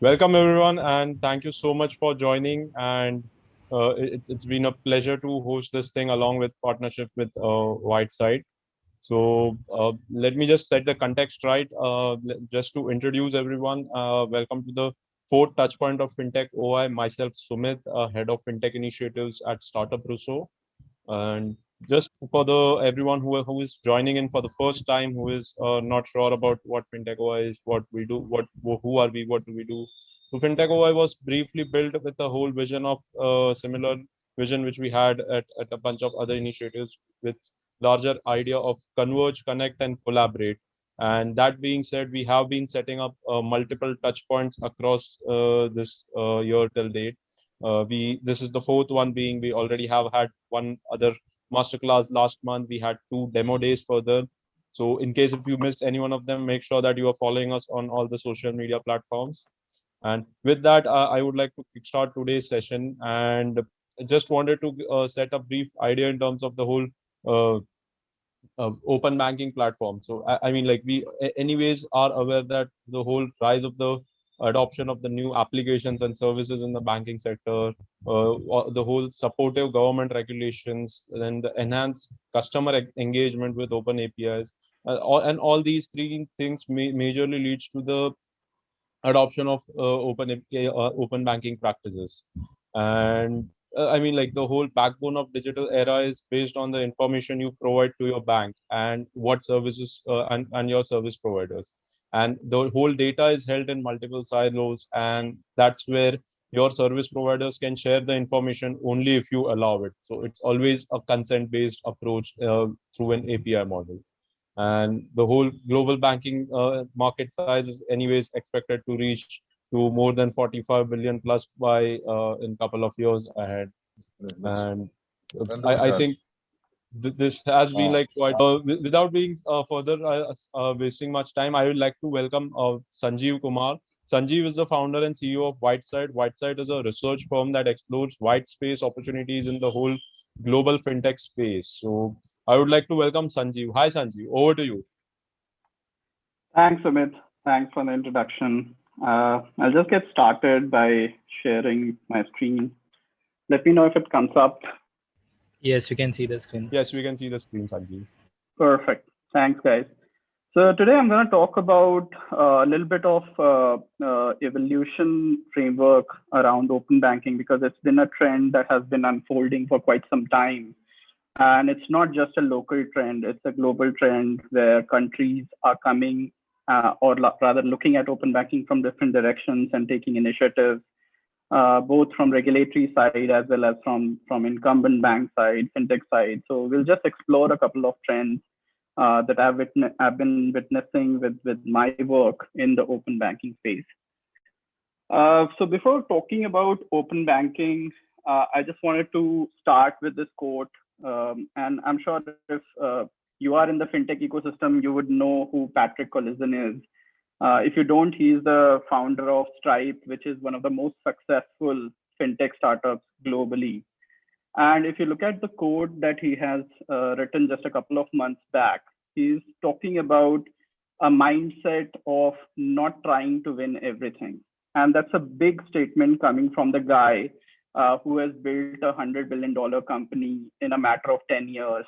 Welcome everyone, and thank you so much for joining. And it's been a pleasure to host this thing along with partnership with WhiteSight. So let me just set the context right. Just to introduce everyone, welcome to the fourth touchpoint of FinTech OI. Myself, Sumit, head of FinTech initiatives at Startup Russo. And just for the everyone who is joining in for the first time, who is not sure about what FinTech OI is, what we do, who are we, what do we do. So FinTech OI was briefly built with the whole vision of similar vision which we had at a bunch of other initiatives with larger idea of converge, connect, and collaborate. And that being said, we have been setting up multiple touch points across this year till date. We This is the fourth one, being we already have had one other masterclass last month. We had two demo days further. So in case if you missed any one of them, make sure that you are following us on all the social media platforms. And with that, I would like to kickstart today's session, and just wanted to set a brief idea in terms of the whole uh, open banking platform. So I mean, like anyways are aware that the whole rise of the adoption of the new applications and services in the banking sector, the whole supportive government regulations, then the enhanced customer engagement with open APIs, and all these three things majorly leads to the adoption of open banking practices. And I mean, like the whole backbone of digital era is based on the information you provide to your bank and what services and your service providers. And the whole data is held in multiple silos, and that's where your service providers can share the information only if you allow it. So it's always a consent based approach through an API model. And the whole global banking market size is anyways expected to reach to more than 45 billion plus by in couple of years ahead. And I think this has been like quite without being further wasting much time, I would like to welcome Sanjeev Kumar. Sanjeev is the founder and CEO of WhiteSight. WhiteSight is a research firm that explores white space opportunities in the whole global fintech space. So I would like to welcome Sanjeev. Hi Sanjeev, over to you. Thanks, Amit. Thanks for the introduction. I'll just get started by sharing my screen. Let me know if it comes up. Yes, we can see the screen. Yes, we can see the screen, Sanjeev. Perfect. Thanks, guys. So today I'm going to talk about a little bit of evolution framework around open banking, because it's been a trend that has been unfolding for quite some time. And it's not just a local trend, it's a global trend where countries are coming or rather looking at open banking from different directions and taking initiatives, both from regulatory side as well as from incumbent bank side, fintech side. So we'll just explore a couple of trends that I've been witnessing with my work in the open banking space. So before talking about open banking, I just wanted to start with this quote. And I'm sure if you are in the fintech ecosystem, you would know who Patrick Collison is. If you don't, he's the founder of Stripe, which is one of the most successful fintech startups globally. And if you look at the code that he has written just a couple of months back, he's talking about a mindset of not trying to win everything. And that's a big statement coming from the guy who has built $100 billion company in a matter of 10 years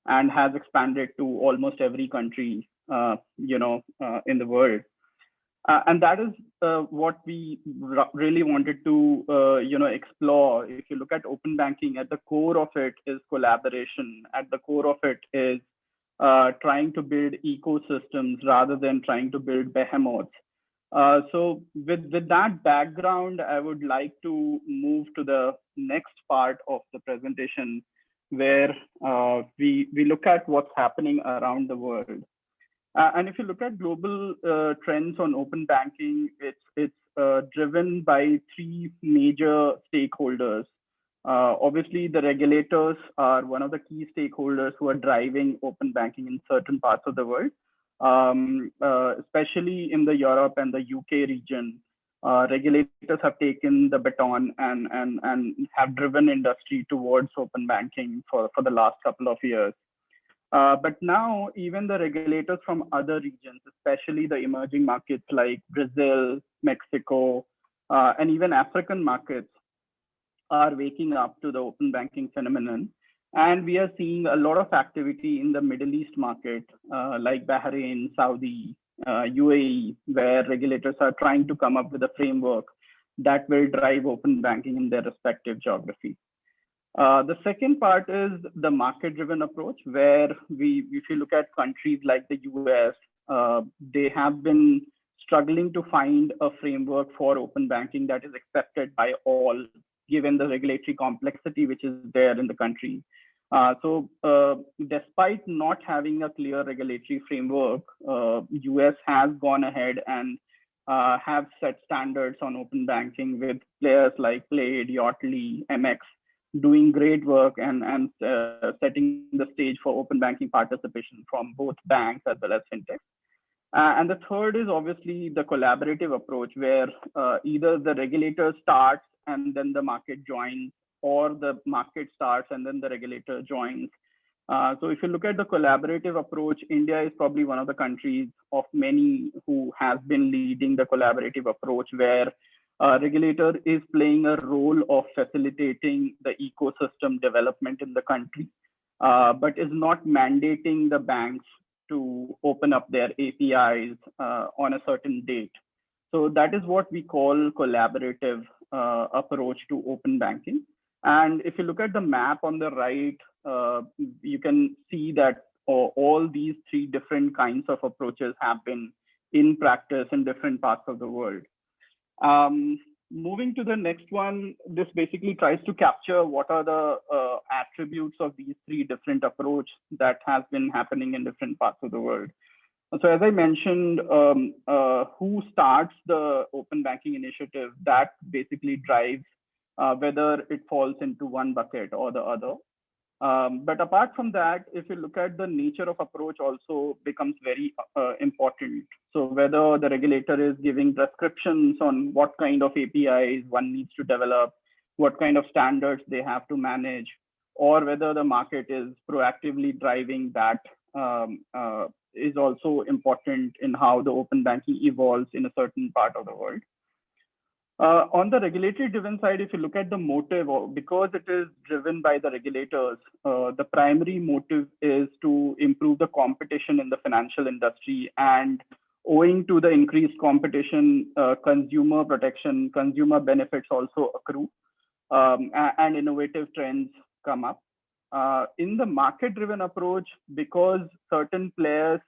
and has expanded to almost every country, in the world. And that is what we really wanted to, explore. If you look at open banking, at the core of it is collaboration. At the core of it is trying to build ecosystems rather than trying to build behemoths. So with that background, I would like to move to the next part of the presentation, where we look at what's happening around the world. And if you look at global trends on open banking, it's driven by three major stakeholders. Obviously, the regulators are one of the key stakeholders who are driving open banking in certain parts of the world. Especially in the Europe and the UK region, regulators have taken the baton and have driven industry towards open banking for the last couple of years. But now even the regulators from other regions, especially the emerging markets like Brazil, Mexico, And even African markets are waking up to the open banking phenomenon. And we are seeing a lot of activity in the Middle East market, like Bahrain, Saudi, UAE, where regulators are trying to come up with a framework that will drive open banking in their respective geography. The second part is the market-driven approach, where if you look at countries like the US, they have been struggling to find a framework for open banking that is accepted by all, given the regulatory complexity which is there in the country. Despite not having a clear regulatory framework, US has gone ahead and have set standards on open banking with players like Plaid, Yachtley, MX doing great work and setting the stage for open banking participation from both banks as well as fintech. And the third is obviously the collaborative approach, where either the regulator starts and then the market joins, or the market starts and then the regulator joins. So if you look at the collaborative approach, India is probably one of the countries of many who has been leading the collaborative approach, where regulator is playing a role of facilitating the ecosystem development in the country, but is not mandating the banks to open up their APIs on a certain date. So that is what we call collaborative approach to open banking. And if you look at the map on the right, you can see that all these three different kinds of approaches have been in practice in different parts of the world. Moving to the next one, this basically tries to capture what are the attributes of these three different approaches that has been happening in different parts of the world. So as I mentioned, who starts the open banking initiative, that basically drives whether it falls into one bucket or the other. But apart from that, if you look at the nature of approach also becomes very important. So whether the regulator is giving prescriptions on what kind of APIs one needs to develop, what kind of standards they have to manage, or whether the market is proactively driving that is also important in how the open banking evolves in a certain part of the world. On the regulatory driven side, if you look at the motive, because it is driven by the regulators, the primary motive is to improve the competition in the financial industry. And owing to the increased competition, consumer protection, consumer benefits also accrue, and innovative trends come up. In the market driven approach, because certain players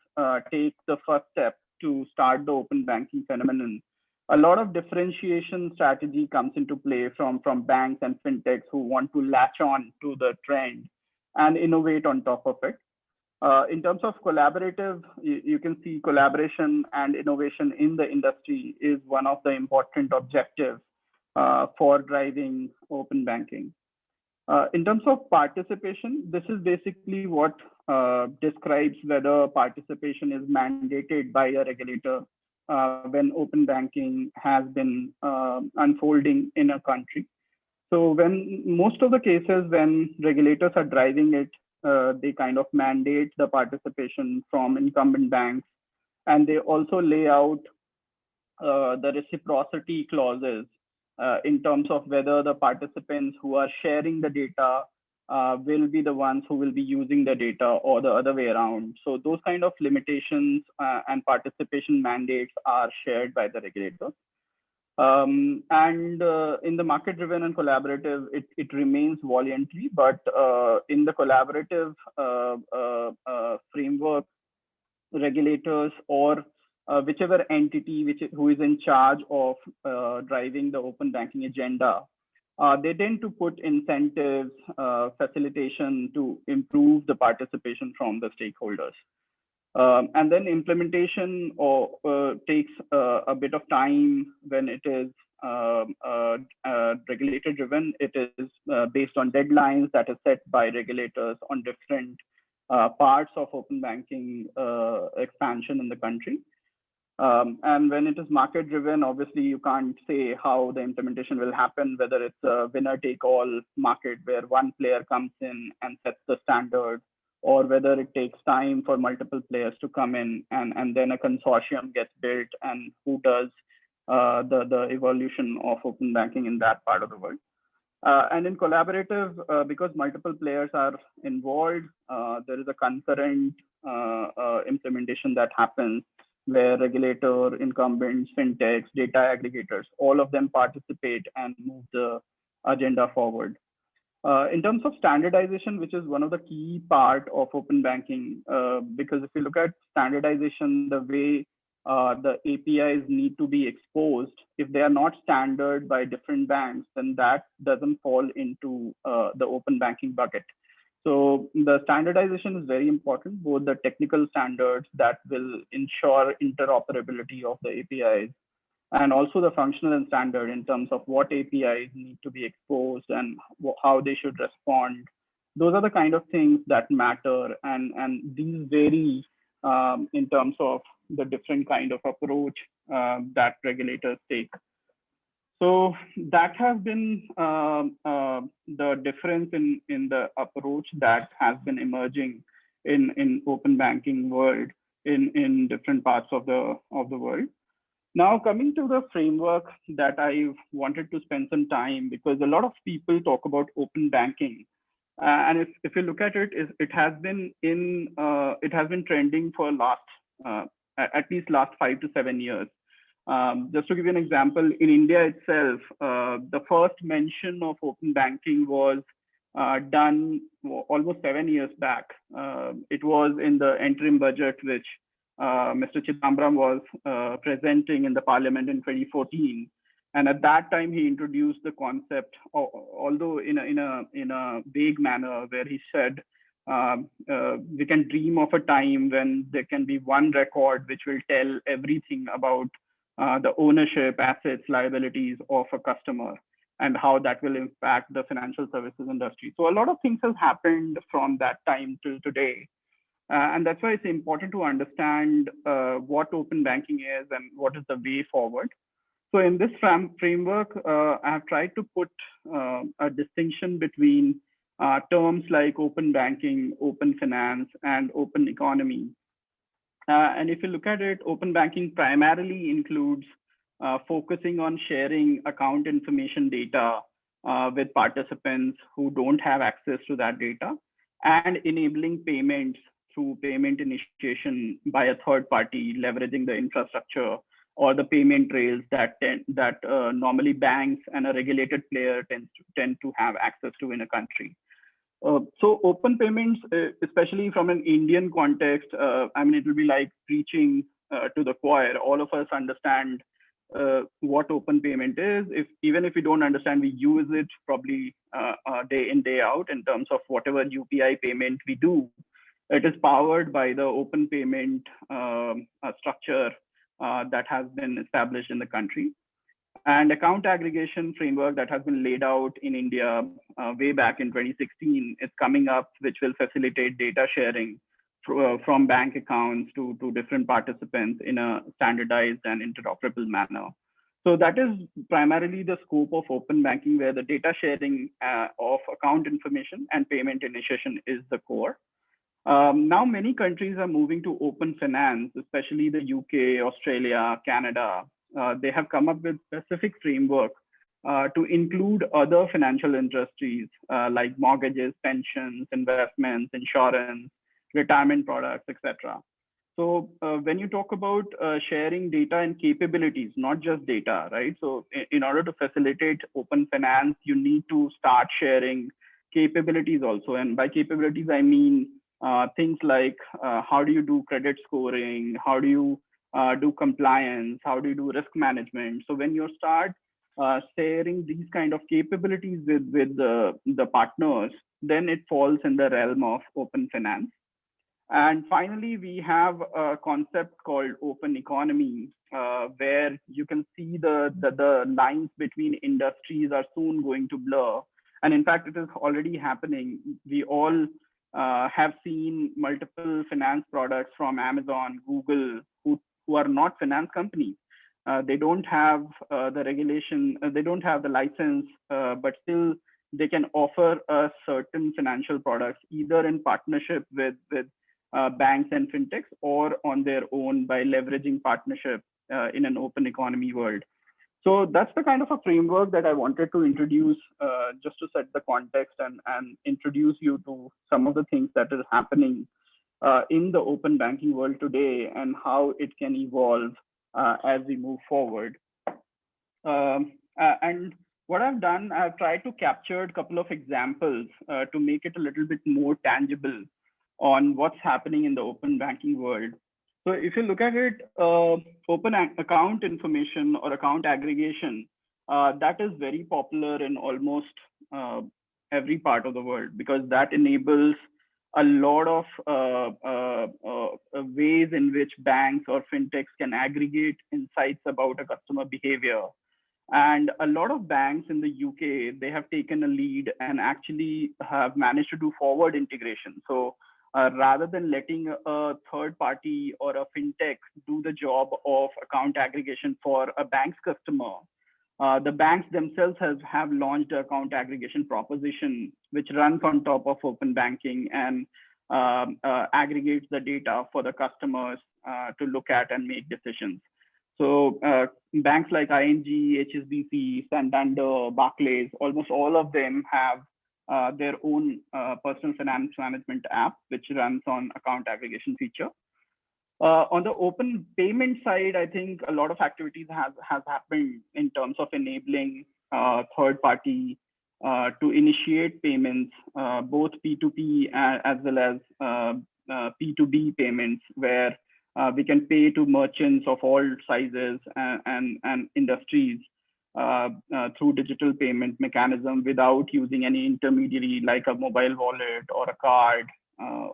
take the first step to start the open banking phenomenon, a lot of differentiation strategy comes into play from banks and fintechs who want to latch on to the trend and innovate on top of it. In terms of collaborative, you can see collaboration and innovation in the industry is one of the important objectives for driving open banking. In terms of participation, this is basically what describes whether participation is mandated by a regulator when open banking has been unfolding in a country. So when most of the cases when regulators are driving it, they kind of mandate the participation from incumbent banks, and they also lay out the reciprocity clauses in terms of whether the participants who are sharing the data will be the ones who will be using the data or the other way around. So those kind of limitations and participation mandates are shared by the regulator. And in the market driven and collaborative, it remains voluntary, but in the collaborative framework, regulators or whichever entity who is in charge of driving the open banking agenda, they tend to put incentives, facilitation to improve the participation from the stakeholders. And then implementation takes a bit of time when it is regulator driven. It is based on deadlines that are set by regulators on different parts of open banking expansion in the country. And when it is market driven, obviously you can't say how the implementation will happen, whether it's a winner take all market where one player comes in and sets the standard, or whether it takes time for multiple players to come in and then a consortium gets built and who does the evolution of open banking in that part of the world. And in collaborative, because multiple players are involved, there is a concurrent implementation that happens where regulator, incumbents, fintechs, data aggregators, all of them participate and move the agenda forward. In terms of standardization, which is one of the key part of open banking, because if you look at standardization, the way the APIs need to be exposed, if they are not standard by different banks, then that doesn't fall into the open banking bucket. So the standardization is very important, both the technical standards that will ensure interoperability of the APIs, and also the functional standard in terms of what APIs need to be exposed and how they should respond. Those are the kind of things that matter, and these vary in terms of the different kind of approach that regulators take. So that has been the difference in the approach that has been emerging in open banking world in different parts of the world. Now, coming to the framework that I wanted to spend some time, because a lot of people talk about open banking, and if you look at it, it has been trending for at least last 5 to 7 years. Just to give you an example, in India itself, the first mention of open banking was done almost 7 years back. It was in the interim budget, which Mr. Chidambaram was presenting in the parliament in 2014. And at that time, he introduced the concept, although in a vague manner, where he said, we can dream of a time when there can be one record which will tell everything about the ownership, assets, liabilities of a customer, and how that will impact the financial services industry. So a lot of things have happened from that time till today. And that's why it's important to understand what open banking is and what is the way forward. So in this framework, I have tried to put a distinction between terms like open banking, open finance, and open economy. And if you look at it, open banking primarily includes focusing on sharing account information data with participants who don't have access to that data, and enabling payments through payment initiation by a third party, leveraging the infrastructure or the payment rails that normally banks and a regulated player tend to have access to in a country. So open payments, especially from an Indian context, I mean, it will be like preaching to the choir. All of us understand what open payment is. Even if we don't understand, we use it probably day in, day out in terms of whatever UPI payment we do. It is powered by the open payment structure that has been established in the country. And account aggregation framework that has been laid out in India way back in 2016 is coming up, which will facilitate data sharing from bank accounts to different participants in a standardized and interoperable manner. So that is primarily the scope of open banking, where the data sharing of account information and payment initiation is the core. Now, many countries are moving to open finance, especially the UK, Australia, Canada. They have come up with specific framework to include other financial industries like mortgages, pensions, investments, insurance, retirement products, etc. So when you talk about sharing data and capabilities, not just data, right? So in order to facilitate open finance, you need to start sharing capabilities also. And by capabilities, I mean things like how do you do credit scoring? How do you do compliance? How do you do risk management? So when you start sharing these kind of capabilities with the partners, then it falls in the realm of open finance. And finally, we have a concept called open economy, where you can see the lines between industries are soon going to blur. And in fact, it is already happening. We all have seen multiple finance products from Amazon, Google, who are not finance companies. They don't have the regulation, they don't have the license, but still they can offer certain financial products, either in partnership with banks and fintechs, or on their own by leveraging partnership in an open economy world. So that's the kind of a framework that I wanted to introduce, just to set the context and introduce you to some of the things that is happening in the open banking world today and how it can evolve as we move forward. And what I've done, I've tried to capture a couple of examples to make it a little bit more tangible on what's happening in the open banking world. So if you look at it, open account information or account aggregation, that is very popular in almost every part of the world, because that enables a lot of ways in which banks or fintechs can aggregate insights about a customer behavior. And a lot of banks in the UK, they have taken a lead and actually have managed to do forward integration. So rather than letting a third party or a fintech do the job of account aggregation for a bank's customer, the banks themselves have launched an account aggregation proposition, which runs on top of open banking and aggregates the data for the customers to look at and make decisions. So banks like ING, HSBC, Santander, Barclays, almost all of them have their own personal finance management app, which runs on account aggregation feature. On the open payment side, I think a lot of activities has happened in terms of enabling third party to initiate payments, both P2P as well as P2B payments, where we can pay to merchants of all sizes and industries through digital payment mechanism without using any intermediary like a mobile wallet or a card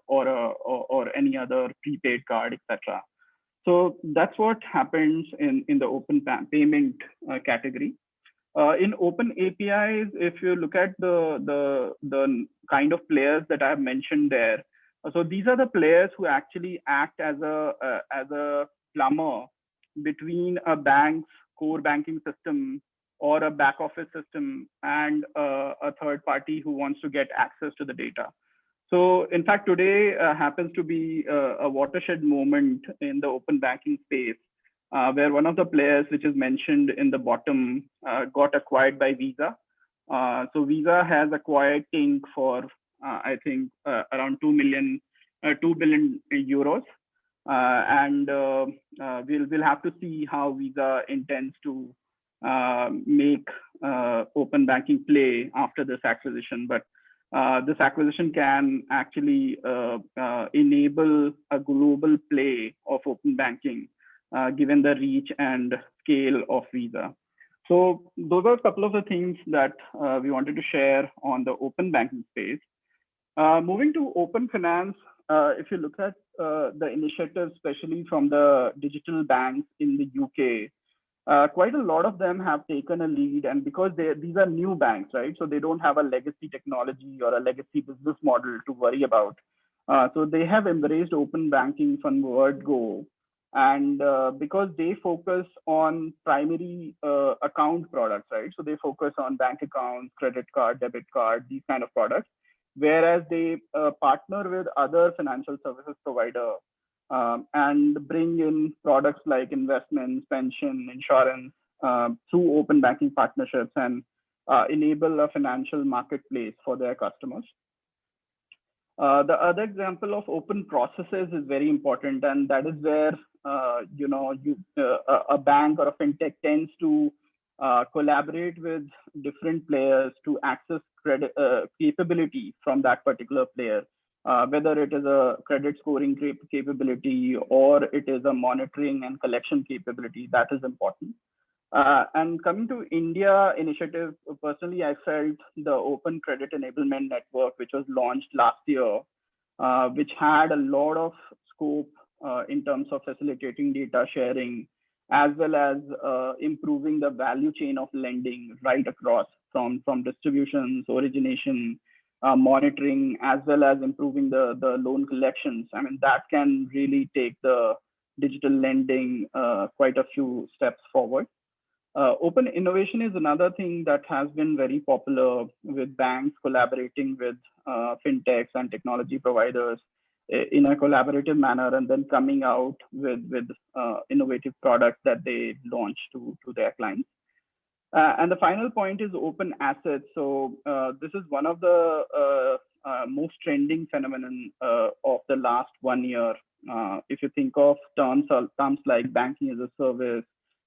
or any other prepaid card, etc. So that's what happens in the open payment category. In open APIs, if you look at the kind of players that I have mentioned there, so these are the players who actually act as a plumber between a bank's core banking system or a back office system and a third party who wants to get access to the data. So in fact, today happens to be a watershed moment in the open banking space, where one of the players, which is mentioned in the bottom, got acquired by Visa. So Visa has acquired Tink for, I think, around 2 billion euros. And we'll have to see how Visa intends to make open banking play after this acquisition. But this acquisition can actually enable a global play of open banking, given the reach and scale of Visa. So those are a couple of the things that we wanted to share on the open banking space. Moving to open finance, if you look at the initiatives, especially from the digital banks in the UK, quite a lot of them have taken a lead, and because these are new banks, right? So they don't have a legacy technology or a legacy business model to worry about. So they have embraced open banking from word go. And because they focus on primary account products, right? So they focus on bank accounts, credit card, debit card, these kind of products, whereas they partner with other financial services provider and bring in products like investments, pension, insurance through open banking partnerships and enable a financial marketplace for their customers. The other example of open processes is very important, and that is where a bank or a fintech tends to collaborate with different players to access credit capability from that particular player, whether it is a credit scoring capability or it is a monitoring and collection capability. That is important. And coming to India initiative, personally, I felt the Open Credit Enablement Network, which was launched last year, which had a lot of scope in terms of facilitating data sharing, as well as improving the value chain of lending right across from distributions, origination, monitoring, as well as improving the loan collections. I mean, that can really take the digital lending quite a few steps forward. Open innovation is another thing that has been very popular, with banks collaborating with fintechs and technology providers in a collaborative manner, and then coming out with innovative products that they launch to their clients. And the final point is open assets. So this is one of the most trending phenomenon of the last 1 year. If you think of terms like banking as a service,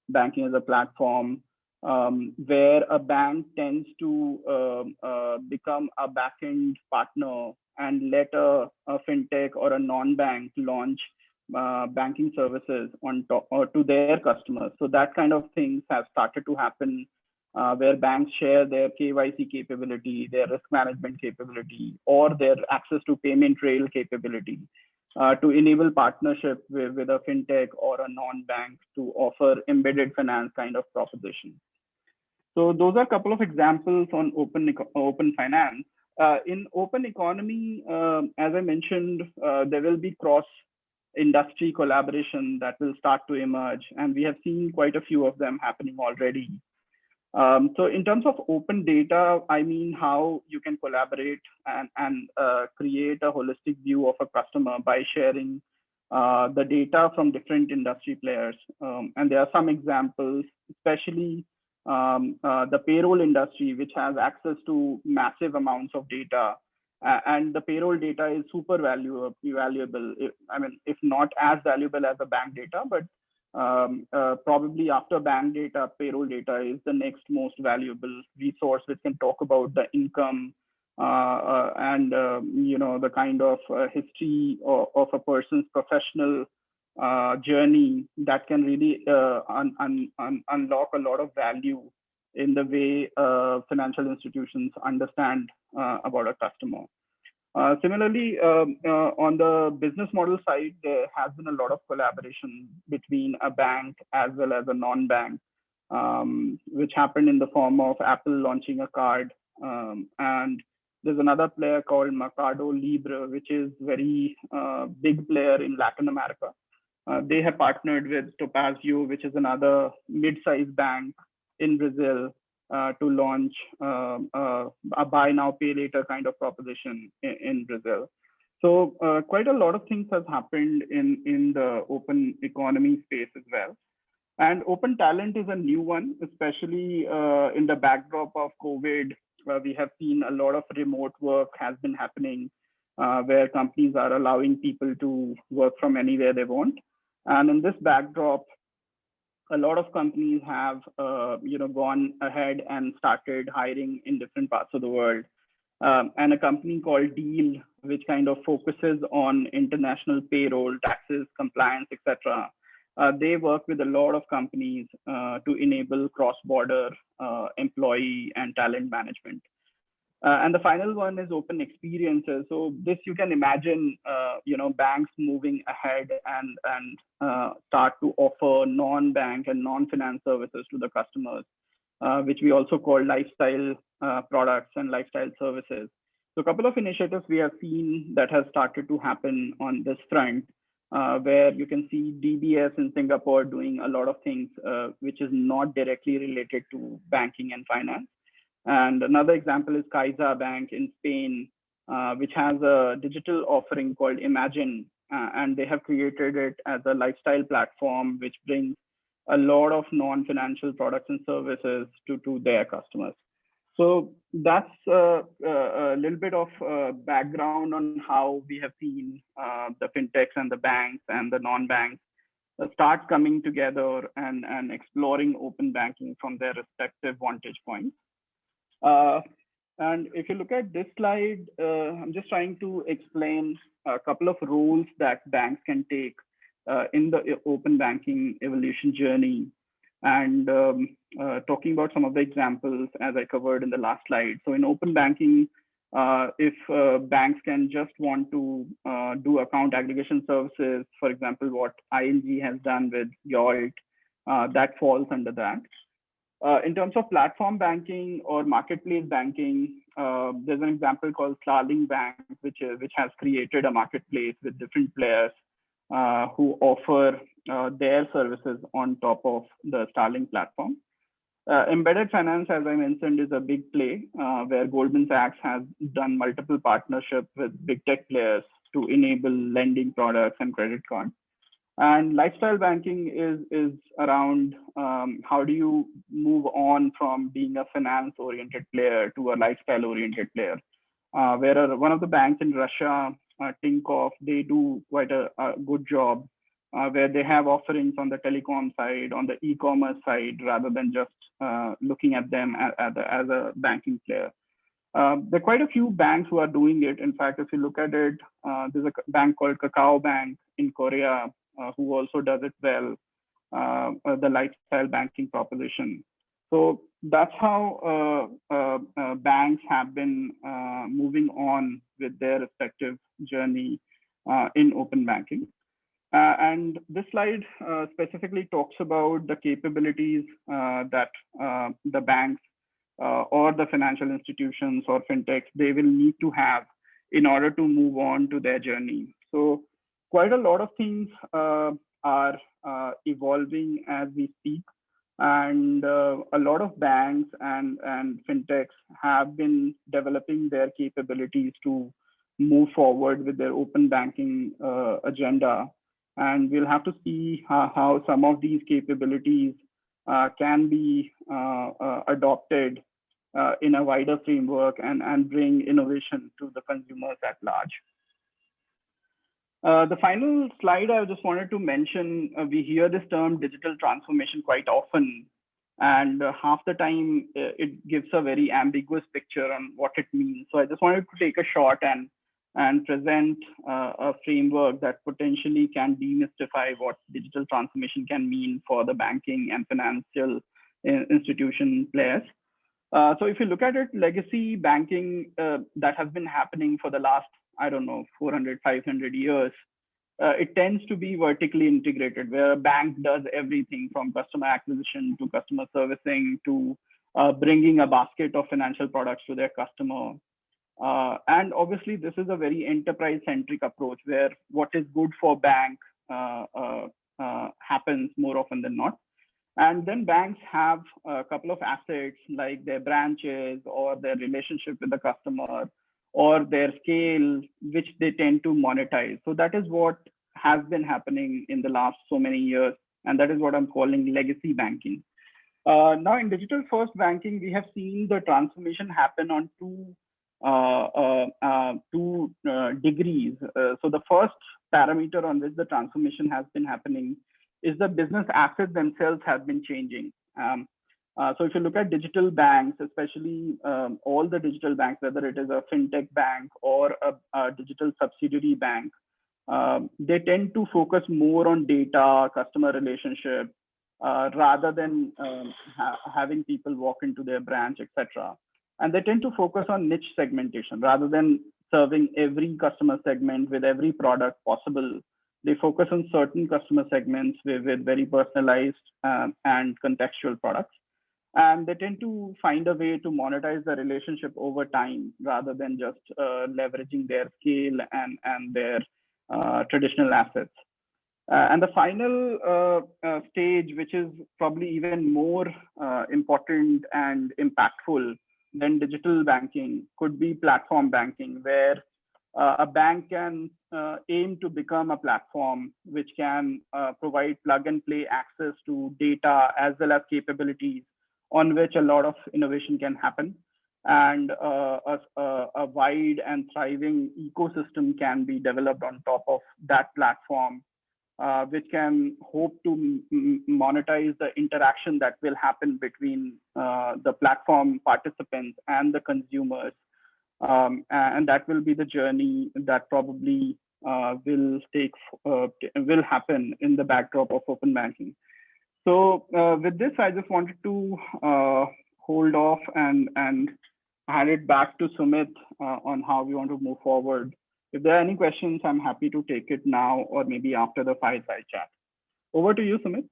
banking as a platform, where a bank tends to become a backend partner and let a fintech or a non-bank launch banking services on top or to their customers. So that kind of things have started to happen where banks share their KYC capability, their risk management capability, or their access to payment rail capability to enable partnership with a fintech or a non-bank to offer embedded finance kind of proposition. So those are a couple of examples on open finance. In open economy, as I mentioned, there will be cross industry collaboration that will start to emerge, and we have seen quite a few of them happening already. So in terms of open data, I mean how you can collaborate and create a holistic view of a customer by sharing the data from different industry players. And there are some examples, especially the payroll industry, which has access to massive amounts of data. And the payroll data is super valuable. If not as valuable as the bank data, but probably after bank data, payroll data is the next most valuable resource which can talk about the income and the kind of history of a person's professional journey that can really unlock a lot of value in the way financial institutions understand about a customer. Similarly, on the business model side, there has been a lot of collaboration between a bank as well as a non-bank, which happened in the form of Apple launching a card. And there's another player called Mercado Libre, which is very big player in Latin America. They have partnered with Topazio, which is another mid-sized bank in Brazil, to launch a buy now, pay later kind of proposition in Brazil. So quite a lot of things has happened in the open economy space as well. And open talent is a new one, especially in the backdrop of COVID. We have seen a lot of remote work has been happening where companies are allowing people to work from anywhere they want. And in this backdrop, a lot of companies have gone ahead and started hiring in different parts of the world. And a company called Deal, which kind of focuses on international payroll, taxes, compliance, etc. They work with a lot of companies to enable cross-border employee and talent management. And the final one is open experiences. So this you can imagine, banks moving ahead and start to offer non-bank and non-finance services to the customers, which we also call lifestyle products and lifestyle services. So a couple of initiatives we have seen that has started to happen on this front, where you can see DBS in Singapore doing a lot of things which is not directly related to banking and finance. And another example is Caixa Bank in Spain, which has a digital offering called Imagine, and they have created it as a lifestyle platform, which brings a lot of non-financial products and services to their customers. So that's a little bit of background on how we have seen the fintechs and the banks and the non-banks start coming together and exploring open banking from their respective vantage points. And if you look at this slide, I'm just trying to explain a couple of roles that banks can take in the open banking evolution journey, and talking about some of the examples as I covered in the last slide. So in open banking, if banks can just want to do account aggregation services, for example, what ING has done with Yolt, that falls under that. In terms of platform banking or marketplace banking, there's an example called Starling Bank, which has created a marketplace with different players who offer their services on top of the Starling platform. Embedded finance, as I mentioned, is a big play where Goldman Sachs has done multiple partnerships with big tech players to enable lending products and credit cards. And lifestyle banking is around how do you move on from being a finance-oriented player to a lifestyle-oriented player. Where one of the banks in Russia, Tinkoff, they do quite a good job, where they have offerings on the telecom side, on the e-commerce side, rather than just looking at them as a banking player. There are quite a few banks who are doing it. In fact, if you look at it, there's a bank called Kakao Bank in Korea who also does it well, the lifestyle banking proposition. So that's how banks have been moving on with their respective journey in open banking. And this slide specifically talks about the capabilities that the banks or the financial institutions or fintechs, they will need to have in order to move on to their journey. So quite a lot of things are evolving as we speak. And a lot of banks and fintechs have been developing their capabilities to move forward with their open banking agenda. And we'll have to see how some of these capabilities can be adopted in a wider framework and bring innovation to the consumers at large. The final slide I just wanted to mention, we hear this term digital transformation quite often, and half the time it gives a very ambiguous picture on what it means. So I just wanted to take a shot and present a framework that potentially can demystify what digital transformation can mean for the banking and financial institution players. So if you look at it, legacy banking that has been happening for the last, I don't know, 400, 500 years, it tends to be vertically integrated, where a bank does everything from customer acquisition to customer servicing to bringing a basket of financial products to their customer. And obviously, this is a very enterprise-centric approach where what is good for bank happens more often than not. And then banks have a couple of assets like their branches or their relationship with the customer or their scale, which they tend to monetize. So that is what has been happening in the last so many years. And that is what I'm calling legacy banking. Now in digital first banking, we have seen the transformation happen on two degrees. So the first parameter on which the transformation has been happening is the business assets themselves have been changing. So if you look at digital banks, especially all the digital banks, whether it is a fintech bank or a digital subsidiary bank, they tend to focus more on data, customer relationship, rather than having people walk into their branch, etc. And they tend to focus on niche segmentation rather than serving every customer segment with every product possible. They focus on certain customer segments with very personalized and contextual products. And they tend to find a way to monetize the relationship over time rather than just leveraging their scale and their traditional assets. And the final stage, which is probably even more important and impactful than digital banking, could be platform banking, where a bank can aim to become a platform which can provide plug and play access to data as well as capabilities on which a lot of innovation can happen. And a wide and thriving ecosystem can be developed on top of that platform, which can hope to monetize the interaction that will happen between the platform participants and the consumers. And that will be the journey that probably will happen in the backdrop of open banking. So with this, I just wanted to hold off and hand it back to Sumit on how we want to move forward. If there are any questions, I'm happy to take it now or maybe after the fireside chat. Over to you, Sumit.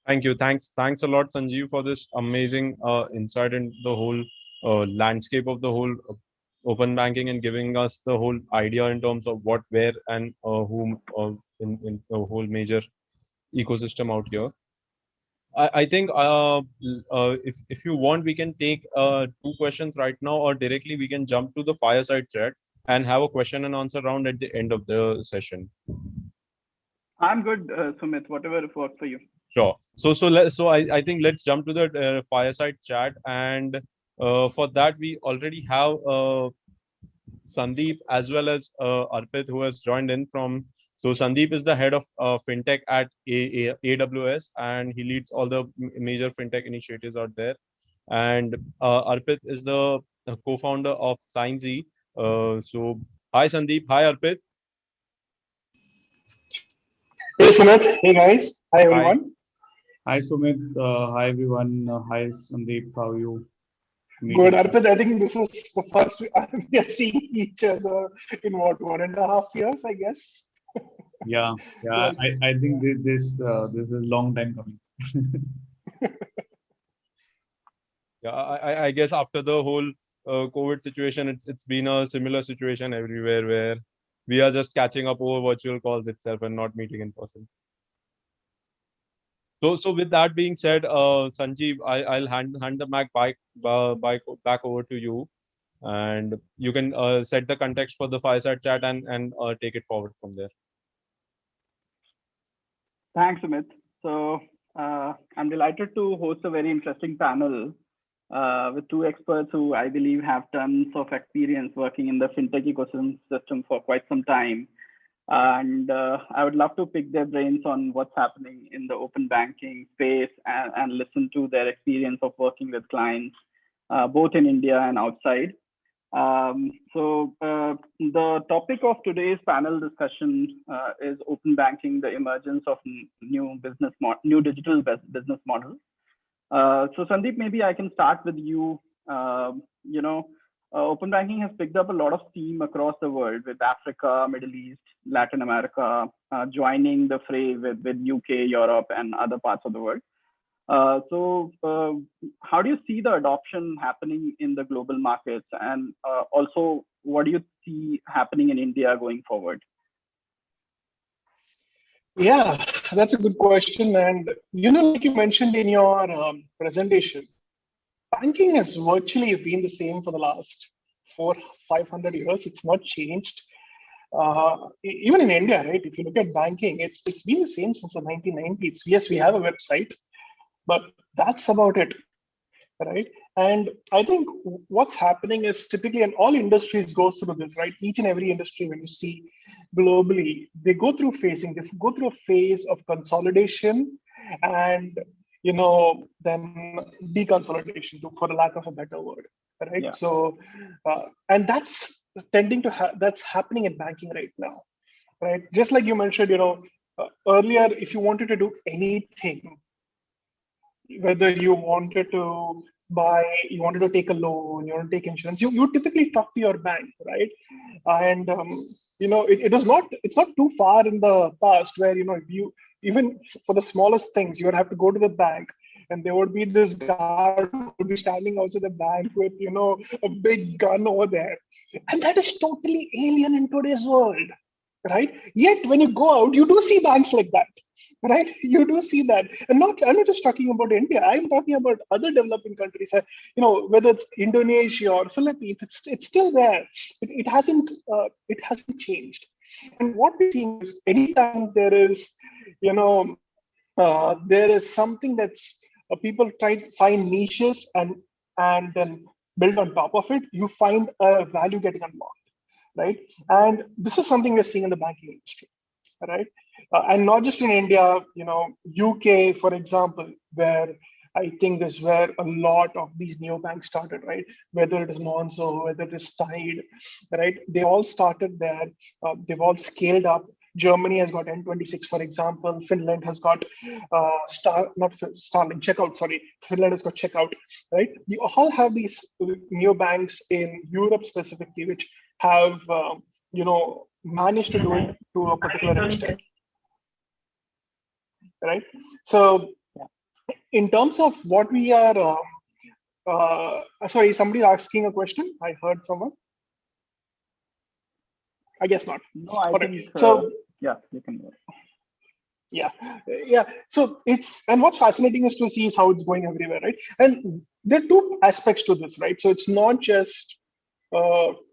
Thank you. Thanks a lot, Sanjeev, for this amazing insight in the whole landscape of the whole open banking and giving us the whole idea in terms of what, where, and whom in the whole major ecosystem out here. I think if you want, we can take two questions right now, or directly we can jump to the fireside chat. and have a question and answer round at the end of the session. I'm good, Sumit. Whatever works for you. Sure. I think let's jump to the fireside chat, and for that we already have Sandeep as well as Arpit, who has joined in from. So Sandeep is the head of FinTech at AWS, and he leads all the major FinTech initiatives out there. And Arpit is the co-founder of SignZ. Hi Sandeep, hi Arpit. Hey Sumit, hey guys, hi Hi. everyone. Hi Sumit, hi everyone, hi Sandeep, how are you? Good, Arpit. I think this is the first we are seeing each other in what 1.5 years, I guess. Yeah, I think this is long time coming. Yeah, I guess after the whole COVID situation, it's been a similar situation everywhere where we are just catching up over virtual calls itself and not meeting in person. So with that being said, Sanjeev, I'll hand the mic back over to you, and you can set the context for the fireside chat and take it forward from there. Thanks, Sumit. So I'm delighted to host a very interesting panel with two experts who I believe have tons of experience working in the fintech ecosystem for quite some time. And I would love to pick their brains on what's happening in the open banking space and listen to their experience of working with clients, both in India and outside. The topic of today's panel discussion is open banking, the emergence of new digital business models. So Sandeep, maybe I can start with you. Open banking has picked up a lot of steam across the world, with Africa, Middle East, Latin America joining the fray with UK, Europe, and other parts of the world. How do you see the adoption happening in the global markets, and also what do you see happening in India going forward? Yeah, that's a good question. And like you mentioned in your presentation, banking has virtually been the same for the last 400-500 years. It's not changed. Even in India, right? If you look at banking, it's been the same since the 1990s. Yes, we have a website, but that's about it, right? And I think what's happening is typically, and all industries go through this, right? Each and every industry, when you see globally, they go through phasing. They go through a phase of consolidation and then deconsolidation, for the lack of a better word, right? Yeah. So, and that's that's happening in banking right now, right? Just like you mentioned, earlier, if you wanted to do anything, whether you wanted to you wanted to take a loan, you want to take insurance, you typically talk to your bank, right? And it's not too far in the past where you, even for the smallest things, you would have to go to the bank, and there would be this guard who would be standing outside the bank with a big gun over there, and that is totally alien in today's world, right? Yet when you go out, you do see banks like that, right? You do see that. And I'm not just talking about India, I'm talking about other developing countries, whether it's Indonesia or Philippines. It's still there. It hasn't changed. And what we're seeing is, anytime there is something that's people try to find niches and then build on top of it, you find a value getting unlocked, right? And this is something we're seeing in the banking industry, right? And not just in India, UK, for example, where I think is where a lot of these neobanks started, right? Whether it is Monzo, whether it is Tide, right? They all started there. They've all scaled up. Germany has got N26, for example. Finland has got Checkout. Sorry, Finland has got Checkout, right? You all have these neobanks in Europe specifically, which have managed to do it to a particular extent, right? So in terms of what we are, sorry, somebody's asking a question. I heard someone. I guess not. No, I think so. Yeah, you can go. Yeah. So and what's fascinating is to see how it's going everywhere, right? And there are two aspects to this, right? So it's not just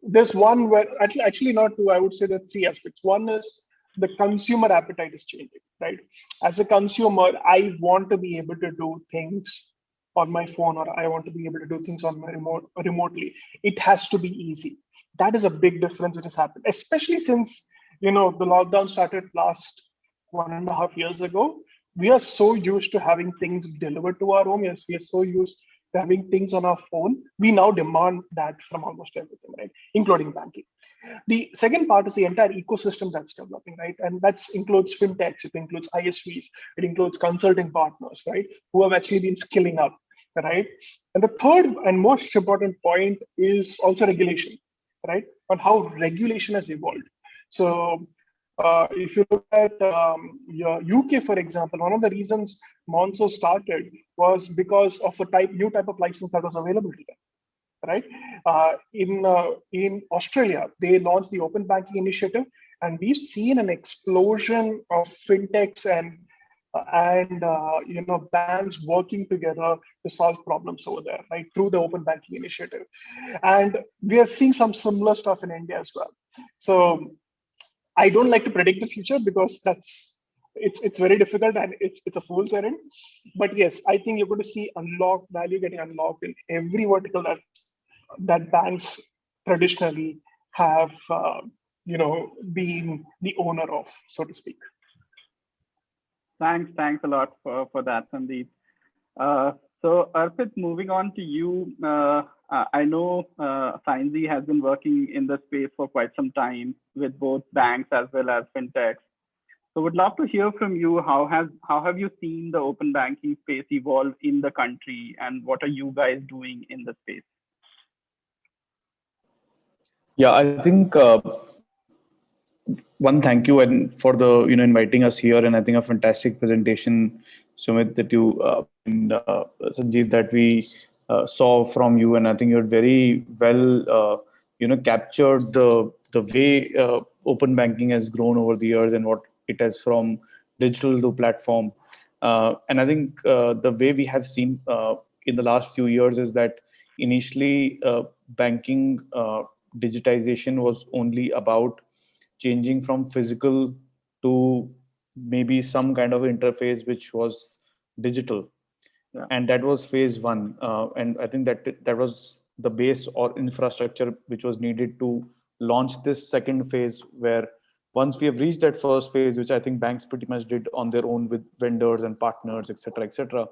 There's one where actually not two. I would say there are three aspects. One is the consumer appetite is changing, right? As a consumer, I want to be able to do things on my phone, or I want to be able to do things on my remotely. It has to be easy. That is a big difference which has happened, especially since the lockdown started last 1.5 years ago. We are so used to having things delivered to our home. Yes, we are so used to having things on our phone. We now demand that from almost everything, right? Including banking. The second part is the entire ecosystem that's developing, right? And that includes fintechs, it includes ISVs, it includes consulting partners, right? Who have actually been skilling up, right? And the third and most important point is also regulation, right? On how regulation has evolved. So if you look at your UK, for example, one of the reasons Monzo started was because of a new type of license that was available to them, right? In Australia, they launched the Open Banking Initiative, and we've seen an explosion of fintechs and banks working together to solve problems over there, right? Through the Open Banking Initiative, and we are seeing some similar stuff in India as well. So I don't like to predict the future because it's very difficult and it's a fool's errand. But yes, I think you're going to see value getting unlocked in every vertical that banks traditionally have been the owner of, so to speak. Thanks a lot for that, Sandeep. So Arpit, moving on to you. I know Sanjeev has been working in the space for quite some time with both banks as well as fintechs. So would love to hear from you. How have you seen the open banking space evolve in the country, and what are you guys doing in the space? Yeah, I think one, thank you and for the inviting us here, and I think a fantastic presentation, Sumit, that you and Sanjeev, that we saw from you, and I think you had very well captured the way open banking has grown over the years and what it has from digital to platform. And I think the way we have seen in the last few years is that initially banking digitization was only about changing from physical to maybe some kind of interface which was digital. Yeah. And that was phase one. And I think that was the base or infrastructure which was needed to launch this second phase, where once we have reached that first phase, which I think banks pretty much did on their own with vendors and partners, etc., etc.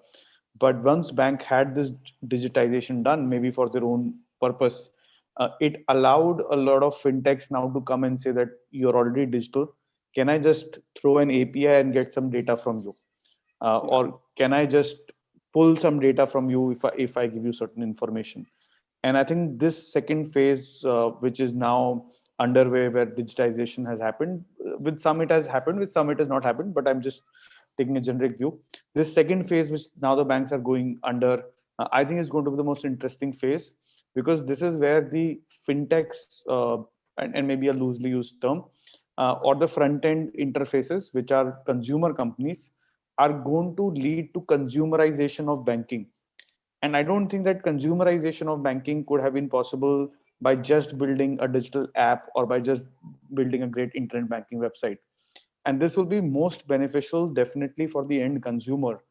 But once bank had this digitization done, maybe for their own purpose, it allowed a lot of fintechs now to come and say that you're already digital. Can I just throw an API and get some data from you? Or can I just pull some data from you if I give you certain information? And I think this second phase, which is now underway, where digitization has happened, with some it has happened, with some it has not happened, but I'm just taking a generic view. This second phase, which now the banks are going under, I think is going to be the most interesting phase, because this is where the fintechs, and maybe a loosely used term, or the front end interfaces, which are consumer companies, are going to lead to consumerization of banking. And I don't think that consumerization of banking could have been possible by just building a digital app or by just building a great internet banking website. And this will be most beneficial definitely for the end consumer,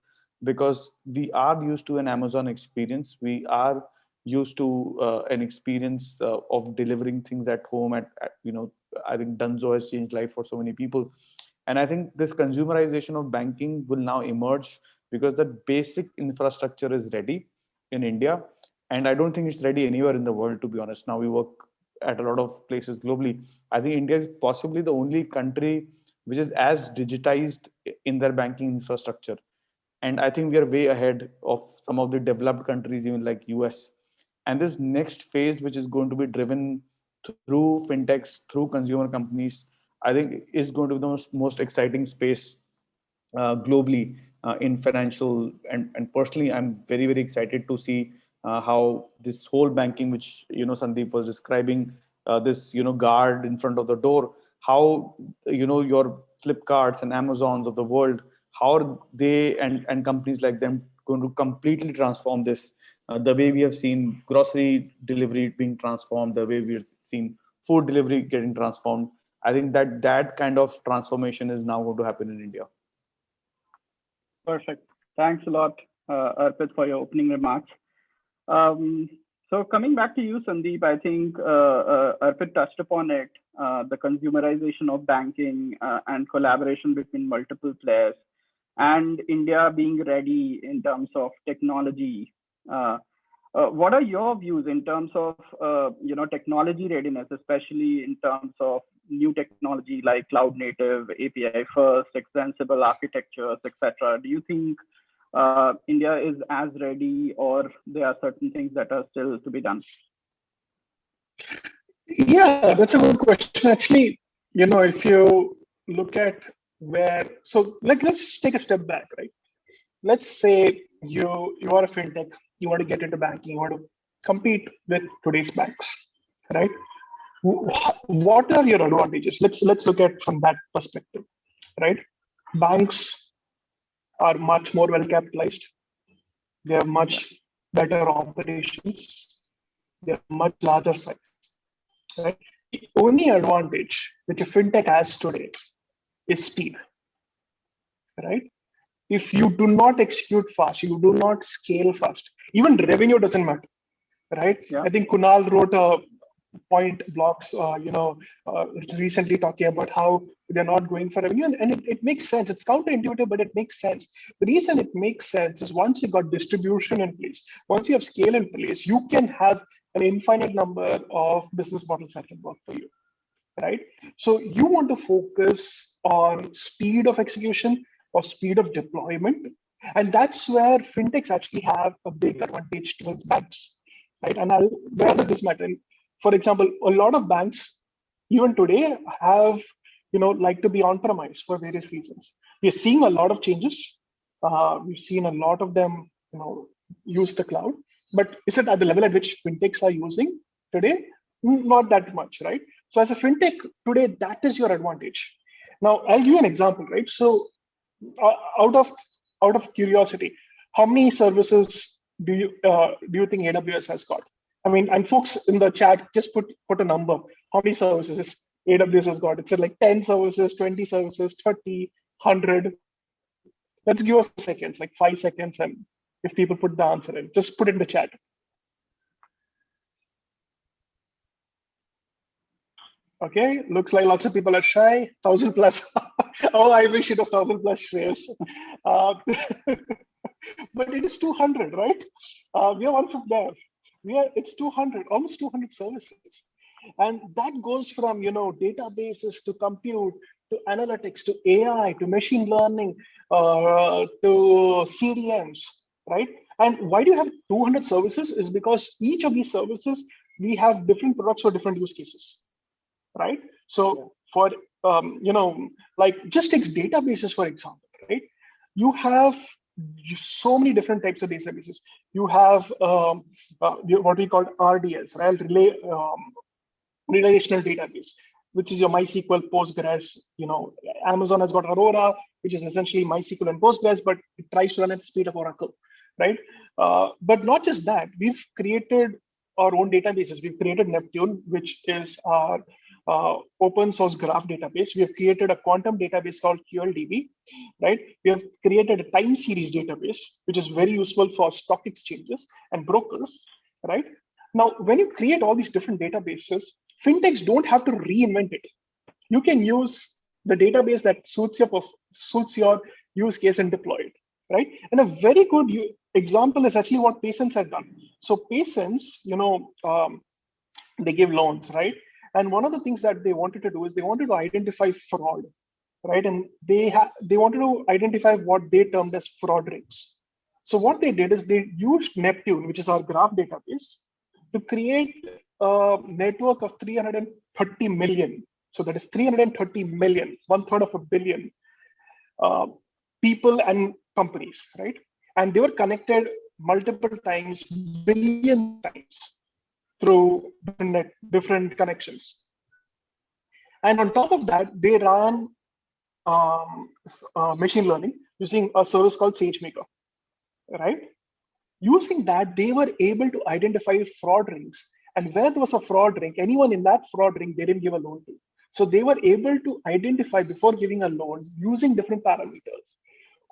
because we are used to an Amazon experience. We are used to an experience of delivering things at home. I think Dunzo has changed life for so many people. And I think this consumerization of banking will now emerge because the basic infrastructure is ready in India. And I don't think it's ready anywhere in the world, to be honest. Now we work at a lot of places globally. I think India is possibly the only country which is as digitized in their banking infrastructure. And I think we are way ahead of some of the developed countries, even like US. And this next phase, which is going to be driven through fintechs, through consumer companies, I think is going to be the most exciting space globally in financial. And personally, I'm very, very excited to see how this whole banking, which Sandeep was describing, this guard in front of the door, how your Flipkarts and Amazons of the world, how are they and companies like them going to completely transform this. The way we have seen grocery delivery being transformed, the way we've seen food delivery getting transformed. I think that kind of transformation is now going to happen in India. Perfect. Thanks a lot, Arpit, for your opening remarks. So coming back to you, Sandeep, I think Arpit touched upon it, the consumerization of banking and collaboration between multiple players, and India being ready in terms of technology. What are your views in terms of technology readiness, especially in terms of new technology like cloud native, API first, extensible architectures, etc.? Do you think India is as ready, or there are certain things that are still to be done? Yeah, that's a good question. Actually, if you look at let's take a step back, right? Let's say you are a fintech, you want to get into banking, you want to compete with today's banks, right? What are your advantages? Let's look at from that perspective, right? Banks are much more well capitalized. They have much better operations. They are much larger size, right? The only advantage which a fintech has today is speed, right? If you do not execute fast, you do not scale fast, even revenue doesn't matter, right? Yeah. I think Kunal wrote a point blocks, recently talking about how they're not going for revenue, and it makes sense. It's counterintuitive, but it makes sense. The reason it makes sense is once you got distribution in place, once you have scale in place, you can have an infinite number of business models that can work for you, right? So you want to focus on speed of execution or speed of deployment, and that's where fintechs actually have a big advantage towards banks, right? And where does this matter? For example, a lot of banks, even today, have like to be on premise for various reasons. We're seeing a lot of changes. We've seen a lot of them, use the cloud. But is it at the level at which fintechs are using today? Not that much, right? So as a fintech today, that is your advantage. Now I'll give you an example, right? So out of curiosity, how many services do you think AWS has got? I mean, and folks in the chat, just put a number. How many services AWS has got? It's like 10 services, 20 services, 30, 100. Let's give a few seconds, like 5 seconds, and if people put the answer in, just put it in the chat. Okay, looks like lots of people are shy. 1,000 plus. Oh, I wish it was 1,000 plus shares. But it is 200, right? We are one from there. It's 200, almost 200 services. And that goes from, databases to compute, to analytics, to AI, to machine learning, to CDMs, right? And why do you have 200 services is because each of these services, we have different products for different use cases, right? So for, like just take databases, for example, right? You have so many different types of databases. You have what we call RDS, right? Relational database, which is your MySQL, Postgres. Amazon has got Aurora, which is essentially MySQL and Postgres, but it tries to run at the speed of Oracle, right? But not just that, we've created our own databases. We've created Neptune, which is our open source graph database. We have created a quantum database called QLDB, right? We have created a time series database, which is very useful for stock exchanges and brokers, right? Now, when you create all these different databases, fintechs don't have to reinvent it. You can use the database that suits your use case and deploy it, right? And a very good example is actually what Patience has done. So Patience, they give loans, right? And one of the things that they wanted to do is they wanted to identify fraud, right? And they wanted to identify what they termed as fraud rates. So what they did is they used Neptune, which is our graph database, to create a network of 330 million. So that is 330 million, 1/3 of a billion people and companies, right? And they were connected multiple times, billion times through different connections. And on top of that, they ran machine learning using a service called SageMaker, right? Using that, they were able to identify fraud rings. And where there was a fraud ring, anyone in that fraud ring, they didn't give a loan to. So they were able to identify before giving a loan using different parameters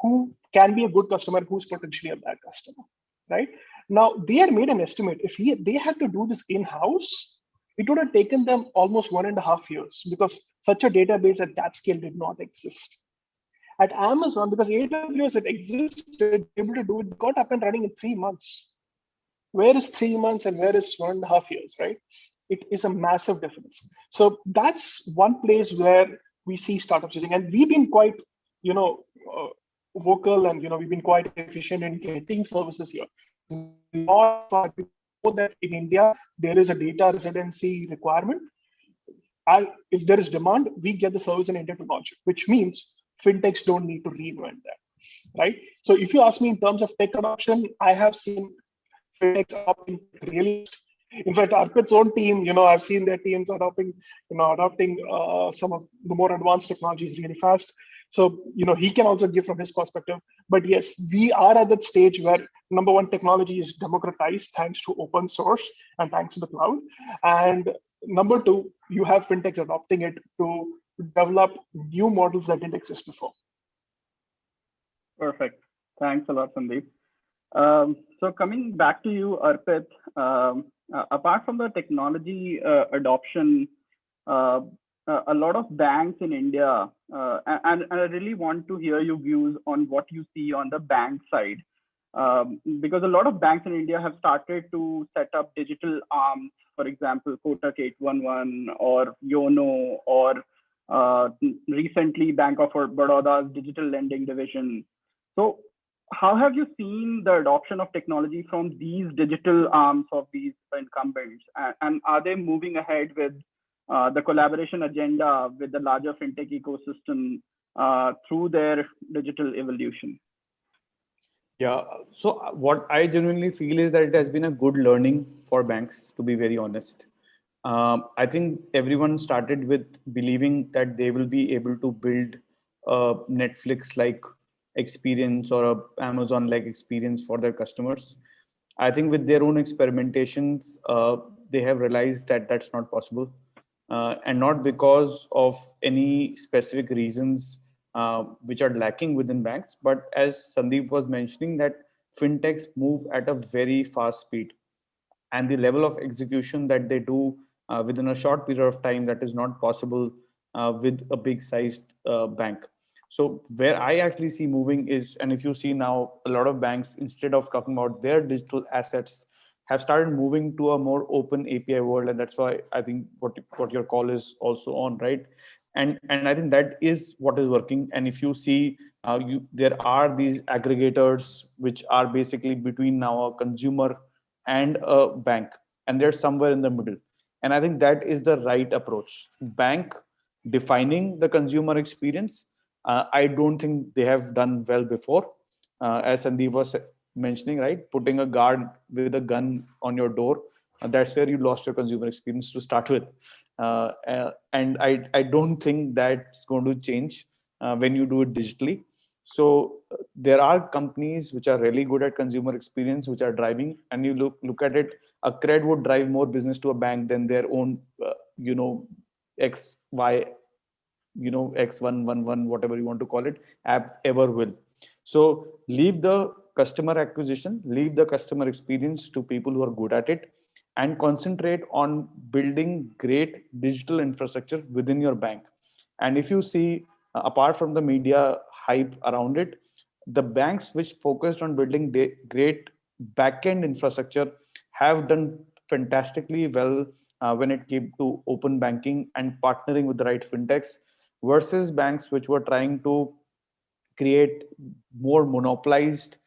who can be a good customer, who's potentially a bad customer, right? Now, they had made an estimate. If they had to do this in-house, it would have taken them almost 1.5 years because such a database at that scale did not exist. At Amazon, because AWS it existed, they were able to do it, got up and running in 3 months. Where is 3 months and where is 1.5 years, right? It is a massive difference. So that's one place where we see startups using, and we've been quite, vocal, and we've been quite efficient in getting services here. Not know that in India there is a data residency requirement. If there is demand, we get the service in India to launch it, which means fintechs don't need to reinvent that, right? So if you ask me in terms of tech adoption, I have seen fintechs adopting really. In fact, Arpit's own team, I've seen their teams adopting some of the more advanced technologies really fast. So, he can also give from his perspective. But yes, we are at that stage where number one, technology is democratized thanks to open source and thanks to the cloud. And number two, you have fintechs adopting it to develop new models that didn't exist before. Perfect. Thanks a lot, Sandeep. So coming back to you, Arpit, apart from the technology adoption, a lot of banks in India, and I really want to hear your views on what you see on the bank side, because a lot of banks in India have started to set up digital arms, for example, Kotak 811 or Yono, or recently Bank of Baroda's digital lending division. So how have you seen the adoption of technology from these digital arms of these incumbents? And are they moving ahead with the collaboration agenda with the larger fintech ecosystem through their digital evolution? Yeah, so what I genuinely feel is that it has been a good learning for banks, to be very honest. I think everyone started with believing that they will be able to build a Netflix-like experience or a Amazon-like experience for their customers. I think with their own experimentations, they have realized that that's not possible, and not because of any specific reasons which are lacking within banks, but as Sandeep was mentioning, that fintechs move at a very fast speed, and the level of execution that they do within a short period of time, that is not possible with a big sized bank. So where I actually see moving is, and if you see now, a lot of banks, instead of talking about their digital assets, have started moving to a more open API world, and that's why I think what your call is also on, right? And I think that is what is working. And if you see, there are these aggregators which are basically between now a consumer and a bank, and they're somewhere in the middle. And I think that is the right approach. Bank defining the consumer experience, I don't think they have done well before. As Sandeep was mentioning, right, putting a guard with a gun on your door, that's where you lost your consumer experience to start with. And I don't think that's going to change when you do it digitally. So there are companies which are really good at consumer experience, which are driving, and you look at it, a cred would drive more business to a bank than their own, X, Y, X111, whatever you want to call it, app ever will. So leave the customer acquisition, leave the customer experience to people who are good at it, and concentrate on building great digital infrastructure within your bank. And if you see, apart from the media hype around it, the banks which focused on building great backend infrastructure have done fantastically well when it came to open banking and partnering with the right fintechs, versus banks which were trying to create more monopolized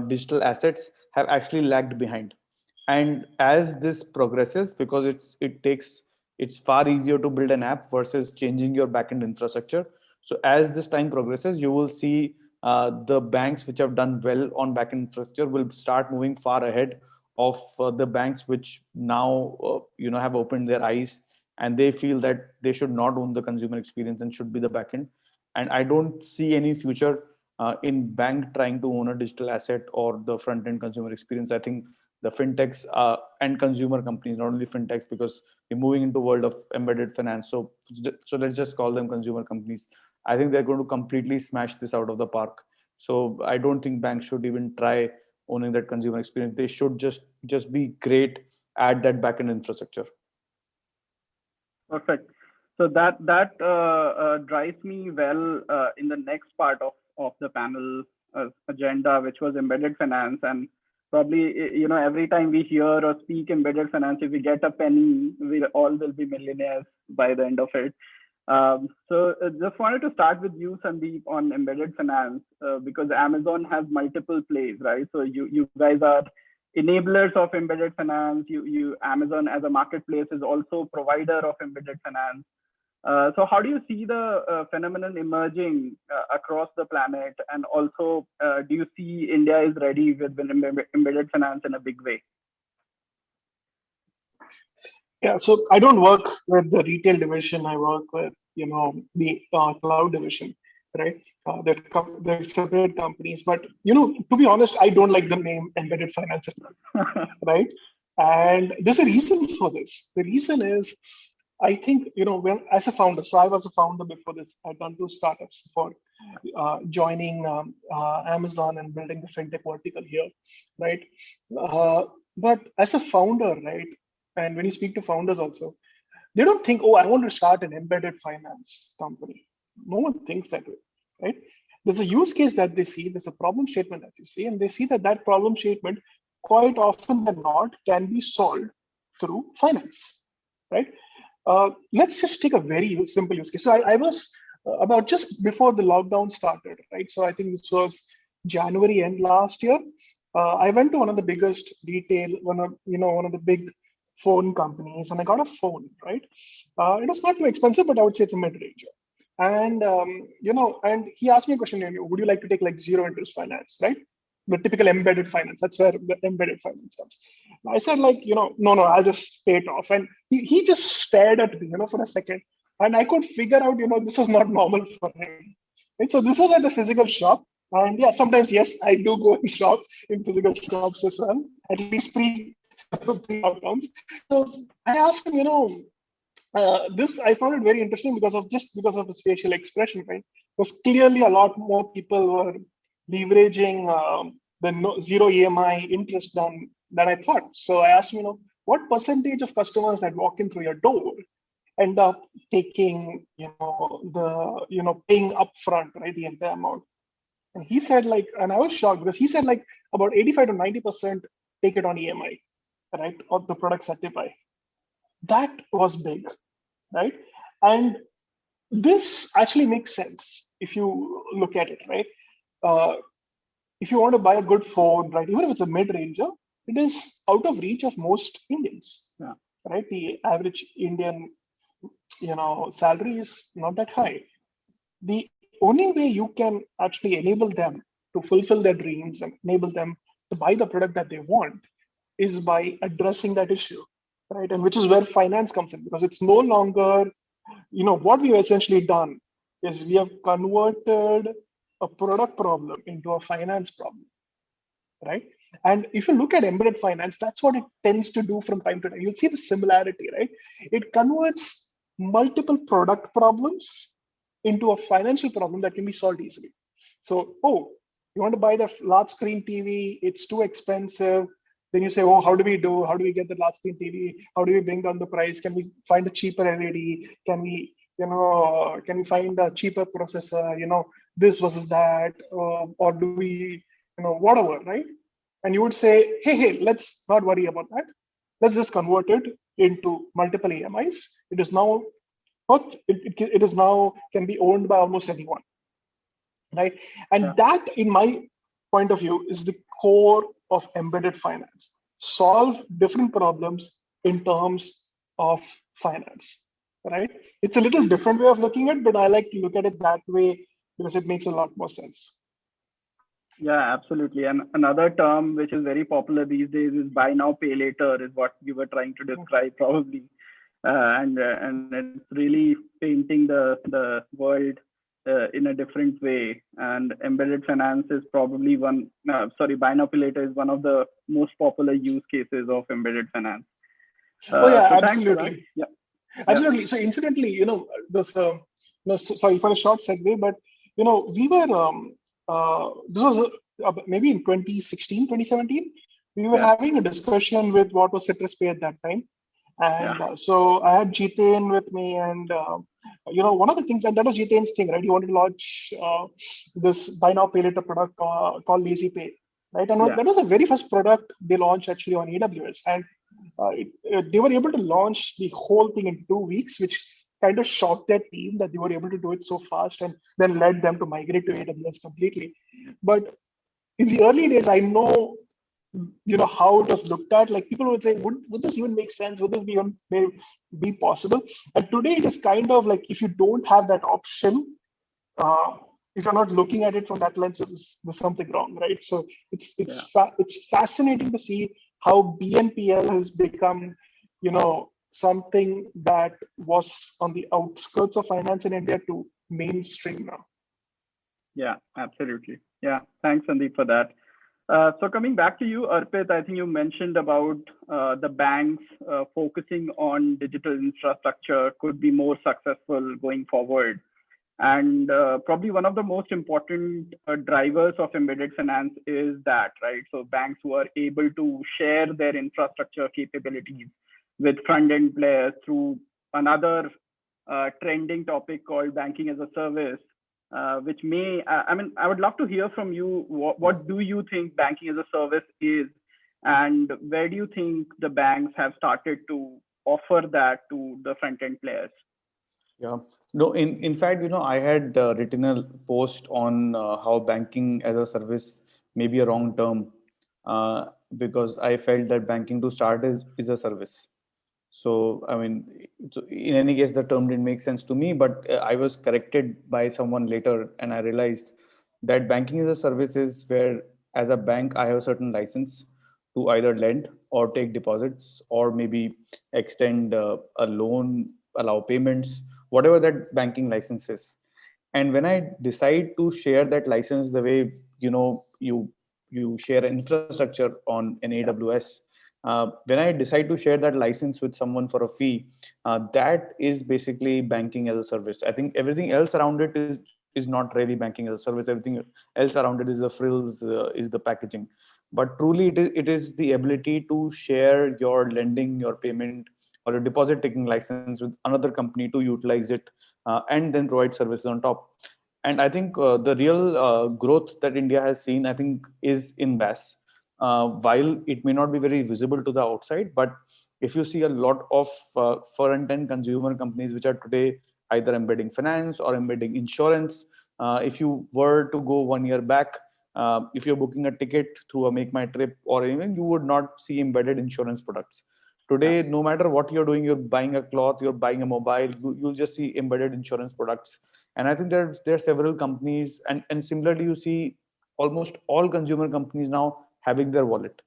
digital assets have actually lagged behind. And as this progresses, because it's far easier to build an app versus changing your backend infrastructure. So as this time progresses, you will see the banks which have done well on backend infrastructure will start moving far ahead of the banks which now have opened their eyes, and they feel that they should not own the consumer experience and should be the backend. And I don't see any future in bank trying to own a digital asset or the front end consumer experience. I think the fintechs and consumer companies, not only fintechs, because we're moving into world of embedded finance. So let's just call them consumer companies. I think they're going to completely smash this out of the park. So I don't think banks should even try owning that consumer experience. They should just be great at that backend infrastructure. Perfect. So that drives me well in the next part of the panel agenda, which was embedded finance. And probably, every time we hear or speak embedded finance, if we get a penny, we all will be millionaires by the end of it. So just wanted to start with you, Sandeep, on embedded finance, because Amazon has multiple plays, right? So you guys are enablers of embedded finance. Amazon as a marketplace is also provider of embedded finance. So how do you see the phenomenon emerging across the planet? And also, do you see India is ready with embedded finance in a big way? Yeah, so I don't work with the retail division. I work with, the cloud division, right? They're separate companies. But, to be honest, I don't like the name embedded finance, right? And there's a reason for this. The reason is, I think, as a founder, so I was a founder before this. I've done 2 startups before joining Amazon and building the FinTech vertical here, right? But as a founder, right? And when you speak to founders also, they don't think, oh, I want to start an embedded finance company. No one thinks that way, right? There's a use case that they see, there's a problem statement that you see, and they see that problem statement quite often than not can be solved through finance, right? Let's just take a very simple use case. So I was about just before the lockdown started, right? So I think this was January end last year. I went to one of the biggest one of the big phone companies, and I got a phone, right? It was not too expensive, but I would say it's a mid-range. And and he asked me a question: would you like to take like zero interest finance, right? The typical embedded finance. That's where the embedded finance comes. I said, like, no, I'll just pay it off. And he just stared at me, for a second. And I could figure out, this is not normal for him. Right? So this was at the physical shop. And yeah, sometimes, yes, I do go and shop in physical shops as well, at least pre-lockdowns. So I asked him, this I found it very interesting because of his facial expression, right? Because clearly a lot more people were leveraging the zero EMI interest than I thought. So I asked him, what percentage of customers that walk in through your door end up taking, paying upfront, right, the entire amount? And he said, like, and I was shocked because he said, like, about 85 to 90% take it on EMI, right, of the products that they buy. That was big, right? And this actually makes sense if you look at it, right? If you want to buy a good phone, right, even if it's a mid-ranger, it is out of reach of most Indians, right? The average Indian, salary is not that high. The only way you can actually enable them to fulfill their dreams and enable them to buy the product that they want is by addressing that issue, right? And which is where finance comes in, because it's no longer, what we've essentially done is we have converted a product problem into a finance problem, right? And if you look at embedded finance, that's what it tends to do from time to time. You'll see the similarity, right? It converts multiple product problems into a financial problem that can be solved easily. So, you want to buy the large screen TV, it's too expensive. Then you say, how do we get the large screen TV? How do we bring down the price? Can we find a cheaper LED? Can we find a cheaper processor, this versus that, or do we, whatever, right? And you would say, hey, let's not worry about that. Let's just convert it into multiple EMIs. It is now can be owned by almost anyone, right? And that, in my point of view, is the core of embedded finance. Solve different problems in terms of finance, right? It's a little different way of looking at it, but I like to look at it that way because it makes a lot more sense. Yeah, absolutely. And another term which is very popular these days is buy now, pay later, is what you were trying to describe probably. And it's really painting the world in a different way. And embedded finance is probably buy now pay later is one of the most popular use cases of embedded finance. Oh yeah, So thanks for that. absolutely. Yeah. Absolutely. So incidentally, sorry for a short segue, but we were this was maybe in 2016, 2017, we were having a discussion with what was Citrus Pay at that time, and so I had Jiten with me, and one of the things, and that was Jiten's thing, right? He wanted to launch this buy now pay later product called Lazy Pay, right? And that was the very first product they launched actually on AWS, and they were able to launch the whole thing in 2 weeks, which kind of shocked their team that they were able to do it so fast, and then led them to migrate to AWS completely. But in the early days, I know how it was looked at. Like people would say, would this even make sense? Would this even be possible? And today it is kind of like, if you don't have that option, if you're not looking at it from that lens, there's something wrong, right? So it's fascinating to see how BNPL has become, something that was on the outskirts of finance in India to mainstream now. Yeah, absolutely. Yeah, thanks, Sandeep, for that. So coming back to you, Arpit, I think you mentioned about the banks focusing on digital infrastructure could be more successful going forward. And probably one of the most important drivers of embedded finance is that, right? So banks who are able to share their infrastructure capabilities with front-end players through another trending topic called banking as a service, which I would love to hear from you. What do you think banking as a service is, and where do you think the banks have started to offer that to the front-end players? Yeah. No, in fact, I had written a post on how banking as a service may be a wrong term, because I felt that banking to start is a service. So, in any case, the term didn't make sense to me, but I was corrected by someone later, and I realized that banking as a service is where, as a bank, I have a certain license to either lend or take deposits, or maybe extend a loan, allow payments, whatever that banking license is. And when I decide to share that license the way you share infrastructure on an AWS, when I decide to share that license with someone for a fee, that is basically banking as a service. I think everything else around it is not really banking as a service. Everything else around it is the frills, is the packaging. But truly, it is the ability to share your lending, your payment, or your deposit taking license with another company to utilize it, and then provide services on top. And I think the real growth that India has seen, I think, is in BaaS. While it may not be very visible to the outside, but if you see a lot of front-end consumer companies which are today either embedding finance or embedding insurance, if you were to go 1 year back, if you're booking a ticket through a Make My Trip or anything, you would not see embedded insurance products. Today, no matter what you're doing, you're buying a cloth, you're buying a mobile, you'll just see embedded insurance products. And I think there are several companies, and similarly, you see almost all consumer companies now having their wallet.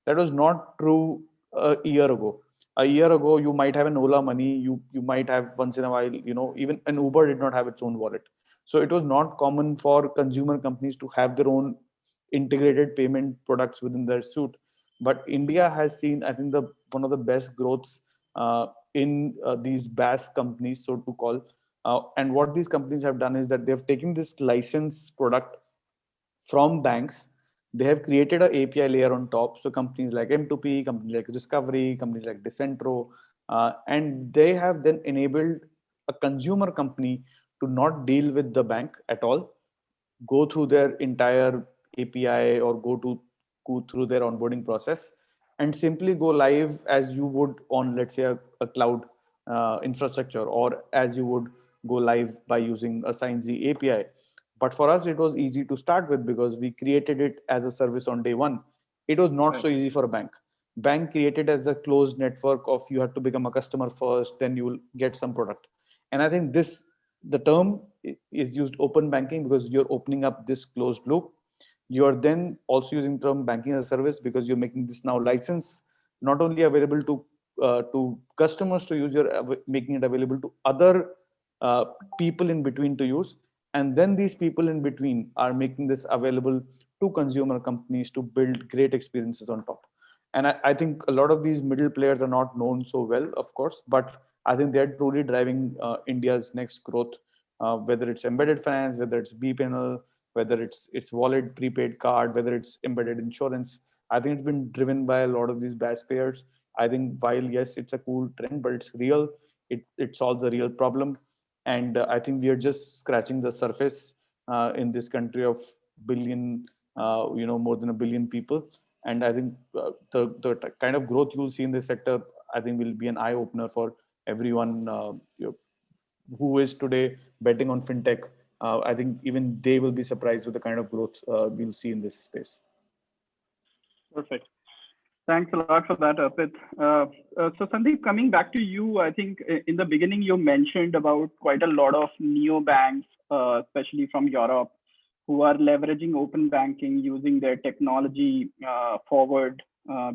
That was not true a year ago. A year ago, you might have an Ola Money, you might have once in a while, even an Uber did not have its own wallet. So it was not common for consumer companies to have their own integrated payment products within their suite. But India has seen, I think, one of the best growths in these BaaS companies, so to call. And what these companies have done is that they've taken this license product from banks. They have created an API layer on top. So companies like M2P, companies like Discovery, companies like Decentro, and they have then enabled a consumer company to not deal with the bank at all, go through their entire API or go through their onboarding process, and simply go live as you would on, let's say, a cloud infrastructure, or as you would go live by using a SignZ API. But for us, it was easy to start with because we created it as a service on day one. It was not so easy for a bank. Bank created as a closed network of you have to become a customer first, then you will get some product. And I think the term is used open banking because you're opening up this closed loop. You're then also using term banking as a service because you're making this now license not only available to customers to use, you're making it available to other people in between to use. And then these people in between are making this available to consumer companies to build great experiences on top. And I think a lot of these middle players are not known so well, of course, but I think they're truly driving India's next growth, whether it's embedded finance, whether it's BPNL, whether it's wallet, prepaid card, whether it's embedded insurance. I think it's been driven by a lot of these BaaS players. I think while yes, it's a cool trend, but it's real. It solves a real problem, and I think we are just scratching the surface in this country of billion, more than a billion people. And I think the kind of growth you'll see in this sector, I think will be an eye opener for everyone who is today betting on fintech. I think even they will be surprised with the kind of growth we'll see in this space. Perfect. Thanks a lot for that, Arpit. So Sandeep, coming back to you, I think in the beginning you mentioned about quite a lot of neobanks, especially from Europe, who are leveraging open banking using their technology forward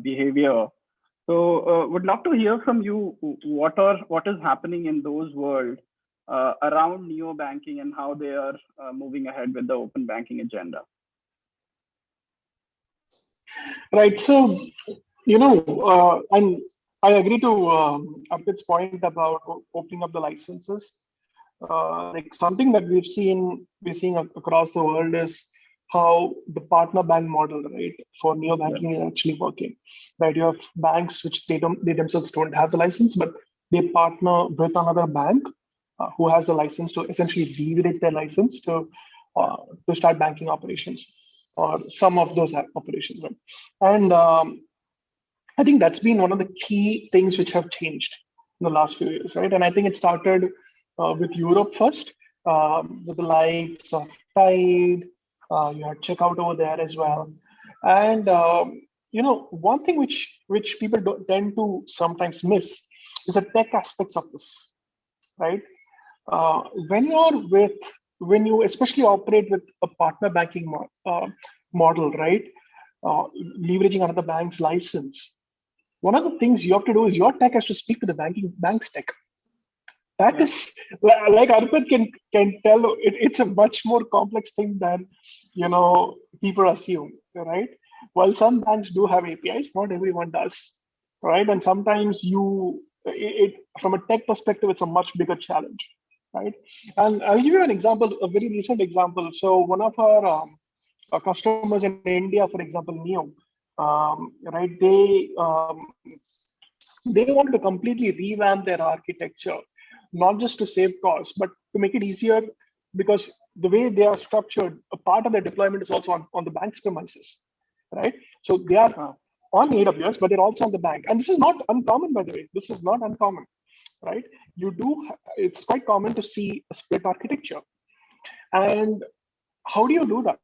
behavior. So would love to hear from you what is happening in those worlds around neobanking and how they are moving ahead with the open banking agenda. Right. So, and I agree to Arpit's point about opening up the licenses. Like something that we're seeing across the world is how the partner bank model, right, for neobanking is actually working. Right, you have banks which they themselves don't have the license, but they partner with another bank who has the license to essentially leverage their license to start banking operations or some of those operations. Right? And I think that's been one of the key things which have changed in the last few years, right? And I think it started with Europe first, with the likes of Tide. You had checkout over there as well. And one thing which people tend to sometimes miss is the tech aspects of this, right? When you especially operate with a partner banking model, right? Leveraging another bank's license. One of the things you have to do is your tech has to speak to the bank's tech. That is, like Arpit can tell, it's a much more complex thing than people assume, right? While some banks do have APIs, not everyone does, right? And sometimes from a tech perspective, it's a much bigger challenge, right? And I'll give you an example, a very recent example. So one of our customers in India, for example, Neo, right? They wanted to completely revamp their architecture, not just to save costs, but to make it easier, because the way they are structured, a part of their deployment is also on the bank's premises, right? So they are on AWS, but they're also on the bank. And this is not uncommon, by the way. This is not uncommon, right? It's quite common to see a split architecture. And how do you do that,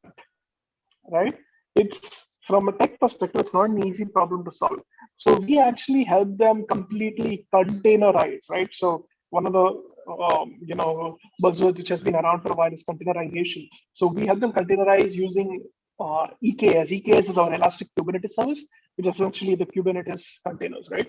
right? It's from a tech perspective, it's not an easy problem to solve. So we actually help them completely containerize, right? So one of the buzzwords which has been around for a while is containerization. So we help them containerize using EKS. EKS is our Elastic Kubernetes service, which is essentially the Kubernetes containers, right?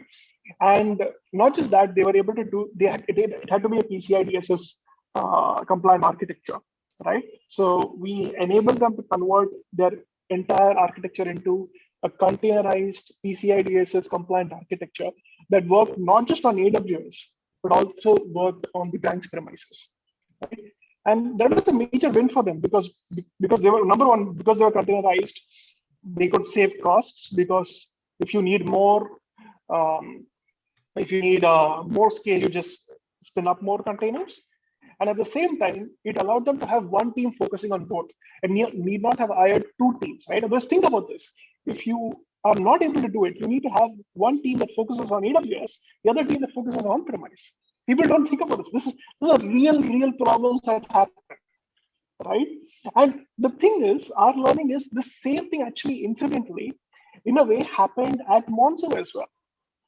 And not just that, they were able to do. It had to be a PCI DSS compliant architecture, right? So we enabled them to convert their entire architecture into a containerized PCI DSS compliant architecture that worked not just on AWS, but also worked on the bank's premises. Right? And that was a major win for them because they were, number one, because they were containerized, they could save costs, because if you need more scale, you just spin up more containers. And at the same time, it allowed them to have one team focusing on both and need not have hired two teams, right? Because think about this. If you are not able to do it, you need to have one team that focuses on AWS, the other team that focuses on premise. People don't think about this. These are real problems that happen, right? And the thing is, our learning is the same thing actually incidentally, in a way, happened at Monzo as well.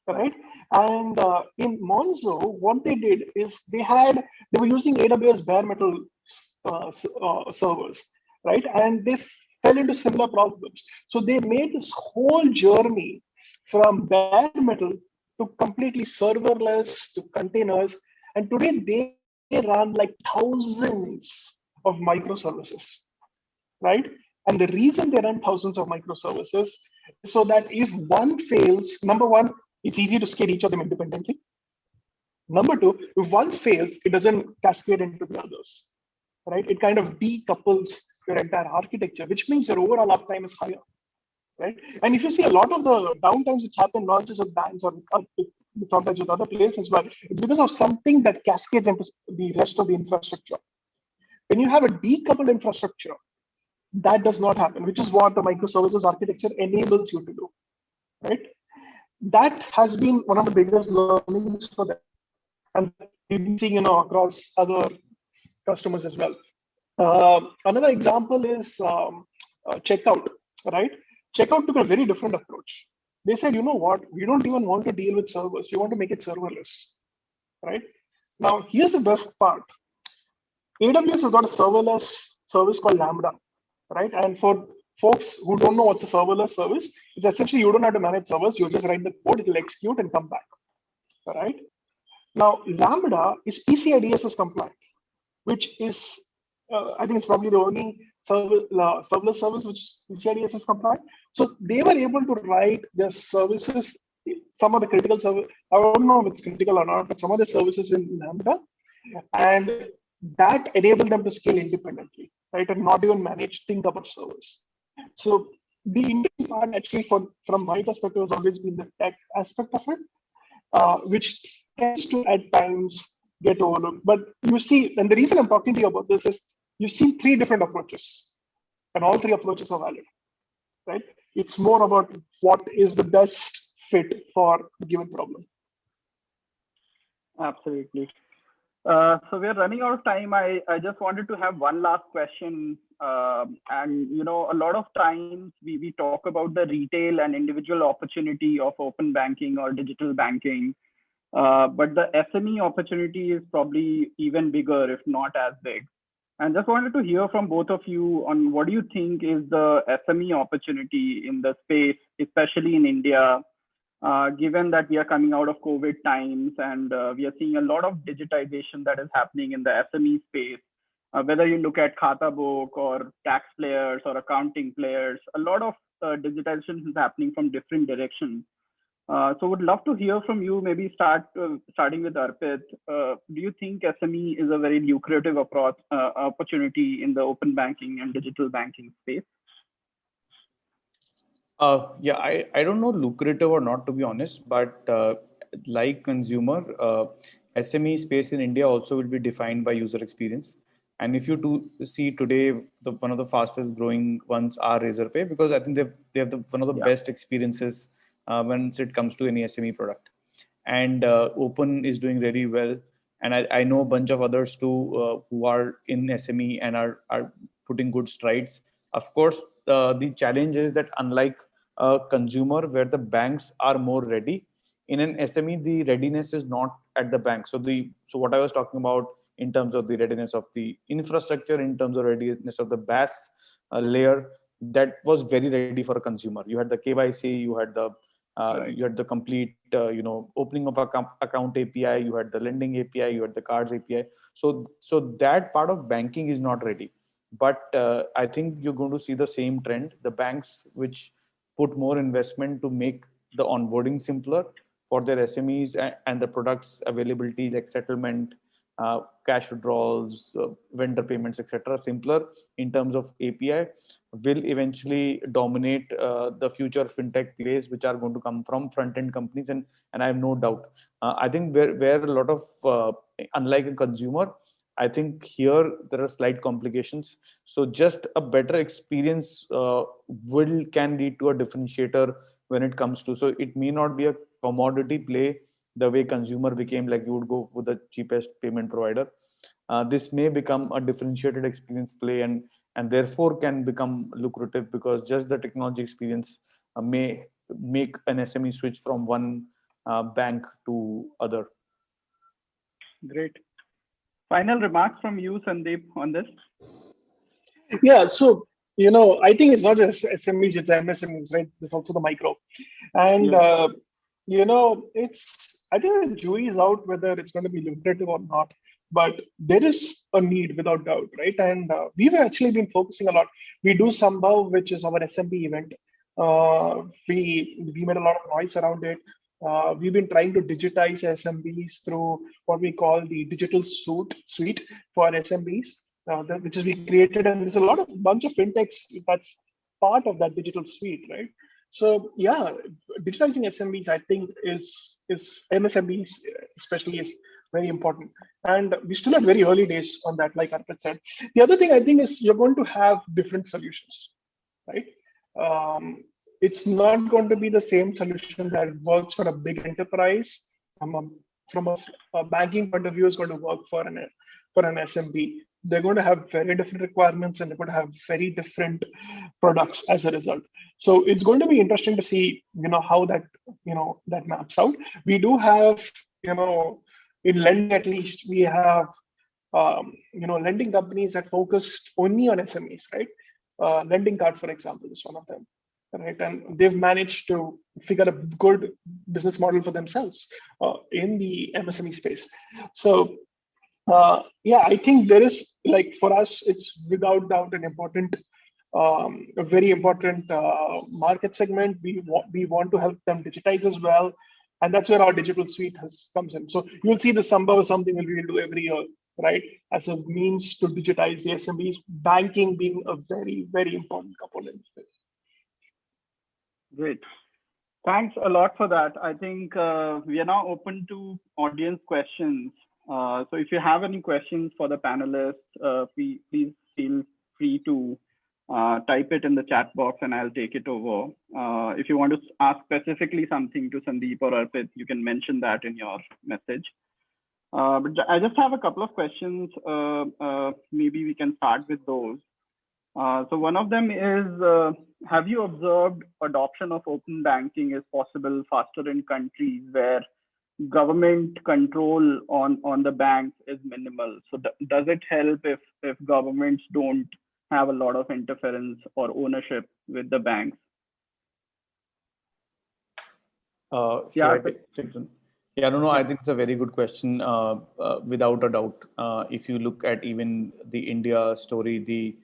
Right, and in Monzo, what they did is they were using AWS bare metal servers, right? And they fell into similar problems. So they made this whole journey from bare metal to completely serverless to containers, and today they run like thousands of microservices, right? And the reason they run thousands of microservices is so that if one fails, number one, it's easy to scale each of them independently. Number two, if one fails, it doesn't cascade into the others, right? It kind of decouples your entire architecture, which means your overall uptime is higher, right? And if you see a lot of the downtimes which happen not just with banks or sometimes with other players as well, it's because of something that cascades into the rest of the infrastructure. When you have a decoupled infrastructure, that does not happen, which is what the microservices architecture enables you to do, right? That has been one of the biggest learnings for them, and we've been seeing, across other customers as well. Another example is checkout, right? Checkout took a very different approach. They said, you know what, we don't even want to deal with servers. We want to make it serverless, right? Now, here's the best part. AWS has got a serverless service called Lambda, right? And for folks who don't know what's a serverless service, it's essentially you don't have to manage servers. You just write the code, it will execute and come back, all right? Now, Lambda is PCI DSS compliant, which is, I think it's probably the only serverless service which is PCI DSS compliant. So they were able to write their services, some of the critical service, I don't know if it's critical or not, but some of the services in Lambda, and that enabled them to scale independently, right? And not even think about servers. So the interesting part actually from my perspective has always been the tech aspect of it, which tends to at times get overlooked. But you see, and the reason I'm talking to you about this is you've seen three different approaches, and all three approaches are valid, right? It's more about what is the best fit for a given problem. Absolutely. So we're running out of time. I just wanted to have one last question. And a lot of times we talk about the retail and individual opportunity of open banking or digital banking. But the SME opportunity is probably even bigger, if not as big. And just wanted to hear from both of you on what do you think is the SME opportunity in the space, especially in India, given that we are coming out of COVID times and we are seeing a lot of digitization that is happening in the SME space. Whether you look at Khata Book or tax players or accounting players, a lot of digitization is happening from different directions. So would love to hear from you, maybe starting with Arpit. Do you think SME is a very lucrative opportunity in the open banking and digital banking space? Yeah, I don't know lucrative or not, to be honest, but like consumer, SME space in India also will be defined by user experience. And if you see today, one of the fastest growing ones are Razorpay, because I think they have one of the best experiences when it comes to any SME product. And Open is doing very well. And I know a bunch of others too who are in SME and are putting good strides. Of course, the challenge is that unlike a consumer where the banks are more ready, in an SME, the readiness is not at the bank. So what I was talking about in terms of the readiness of the infrastructure, in terms of readiness of the BaaS layer, that was very ready for a consumer. You had the KYC, you had the complete opening of account API, you had the lending API, you had the cards API. So that part of banking is not ready. But I think you're going to see the same trend. The banks which put more investment to make the onboarding simpler for their SMEs and the products availability like settlement, cash withdrawals, vendor payments, etc., simpler in terms of API, will eventually dominate the future fintech plays which are going to come from front-end companies. And I have no doubt. I think where a lot of, unlike a consumer, I think here there are slight complications. So just a better experience can lead to a differentiator when it comes to, so it may not be a commodity play the way consumer became, like you would go with the cheapest payment provider. This may become a differentiated experience play and therefore can become lucrative, because just the technology experience may make an SME switch from one bank to other. Great. Final remarks from you, Sandeep, on this? Yeah, so, I think it's not just SMEs, it's MSMEs, right? There's also the micro. And, I think the jury is out whether it's going to be lucrative or not. but there is a need without doubt, right? And we've actually been focusing a lot. We do Sambhav, which is our SMB event. We made a lot of noise around it. We've been trying to digitize SMBs through what we call the digital suite for SMBs, which is we created, and there's a lot of bunch of fintechs that's part of that digital suite, right? So yeah, digitizing SMBs, I think, is MSMBs especially is very important. And we still at very early days on that, like Arpit said. The other thing I think is you're going to have different solutions, right? It's not going to be the same solution that works for a big enterprise. From a banking point of view, is going to work for an SMB. They're going to have very different requirements, and they're going to have very different products as a result. So it's going to be interesting to see, how that maps out. We do have, in lending at least, we have, lending companies that focused only on SMEs, right? Lending Card, for example, is one of them, right? And they've managed to figure a good business model for themselves in the MSME space. So I think there is, like, for us, it's without doubt an important, a very important market segment. We want to help them digitize as well, and that's where our digital suite comes in. So you'll see the Sambhav is something that we'll do every year, right, as a means to digitize the SMBs, banking being a very, very important component. Great. Thanks a lot for that. I think we are now open to audience questions. So if you have any questions for the panelists, please feel free to type it in the chat box and I'll take it over. If you want to ask specifically something to Sandeep or Arpit, you can mention that in your message. But I just have a couple of questions. Maybe we can start with those. So one of them is, have you observed adoption of open banking is possible faster in countries where government control on the banks is minimal? So does it help if governments don't have a lot of interference or ownership with the banks? Yeah, no, I think it's a very good question. Without a doubt, if you look at even the India story, the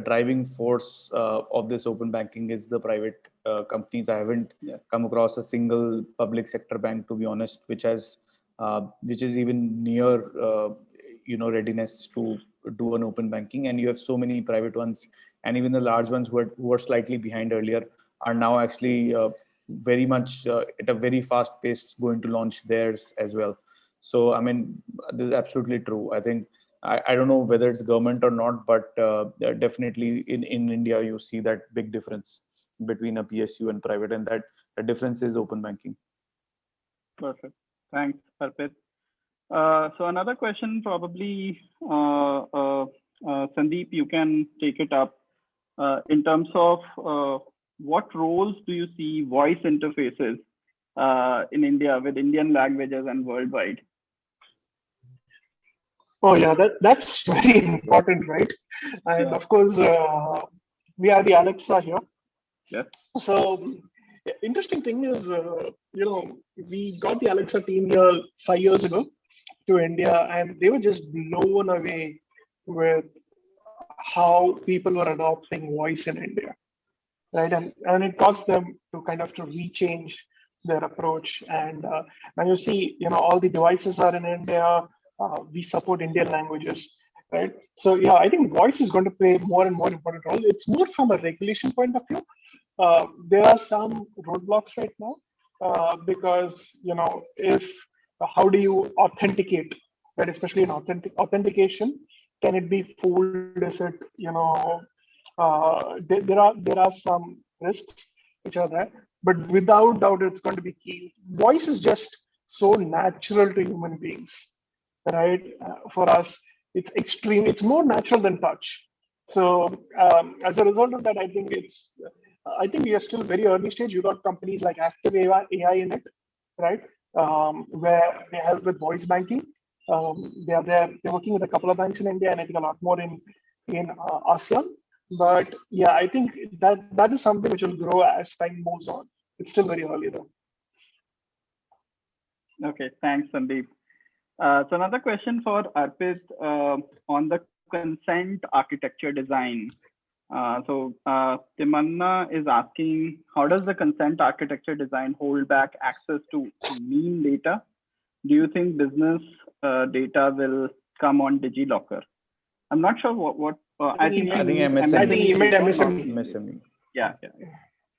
driving force of this open banking is the private companies. I haven't come across a single public sector bank, to be honest, which is even near readiness to do an open banking. And you have so many private ones, and even the large ones who were slightly behind earlier are now actually very much at a very fast pace going to launch theirs as well. So I mean, this is absolutely true. I think I don't know whether it's government or not, but definitely in India, you see that big difference between a PSU and private, and that the difference is open banking. Perfect. Thanks, Arpit. So another question, probably, Sandeep, you can take it up. In terms of what roles do you see voice interfaces in India with Indian languages and worldwide? Oh yeah, that's very important, right? And of course, we are the Alexa here. Yeah. So interesting thing is, we got the Alexa team here 5 years ago to India, and they were just blown away with how people were adopting voice in India, right? And it caused them to kind of to rechange their approach. And now you see, all the devices are in India. We support Indian languages, right? So yeah, I think voice is going to play more and more important role. It's more from a regulation point of view. There are some roadblocks right now because how do you authenticate, right? Especially in authentication, can it be fooled? Is it there are some risks which are there, but without doubt, it's going to be key. Voice is just so natural to human beings, right? For us, it's extreme. It's more natural than touch. So as a result of that, I think we are still very early stage. You got companies like Active AI in it, right? Where they help with voice banking. They're working with a couple of banks in India, and I think a lot more in ASEAN. But yeah, I think that is something which will grow as time moves on. It's still very early though. Okay, thanks, Sandeep. So another question for Arpit on the consent architecture design. Timanna is asking, how does the consent architecture design hold back access to mean data? Do you think business data will come on DigiLocker? I'm not sure what I think MSME. I think you meant MSME. Yeah.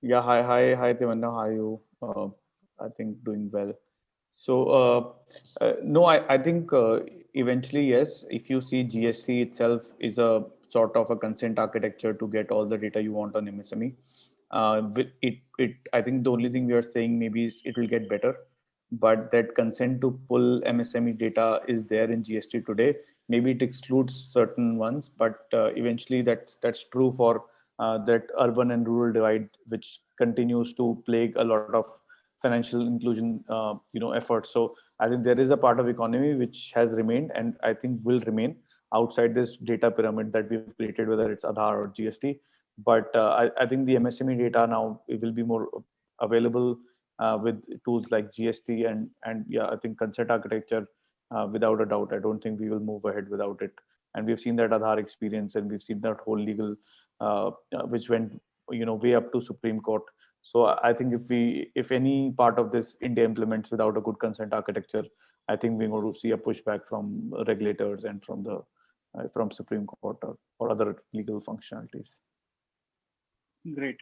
Yeah. Hi, Timanna. How are you? I think doing well. So no, I think eventually yes. If you see GST itself is a sort of a consent architecture to get all the data you want on MSME. I think the only thing we are saying maybe is it will get better, but that consent to pull MSME data is there in GST today. Maybe it excludes certain ones, but eventually that's true for that urban and rural divide, which continues to plague a lot of financial inclusion efforts. So I think there is a part of economy which has remained and I think will remain outside this data pyramid that we've created, whether it's Aadhaar or GST. But I think the MSME data now it will be more available with tools like GST and yeah, I think consent architecture without a doubt. I don't think we will move ahead without it. And we've seen that Aadhaar experience, and we've seen that whole legal, which went way up to Supreme Court. So I think if any part of this India implements without a good consent architecture, I think we're going to see a pushback from regulators and from Supreme Court or other legal functionalities. Great.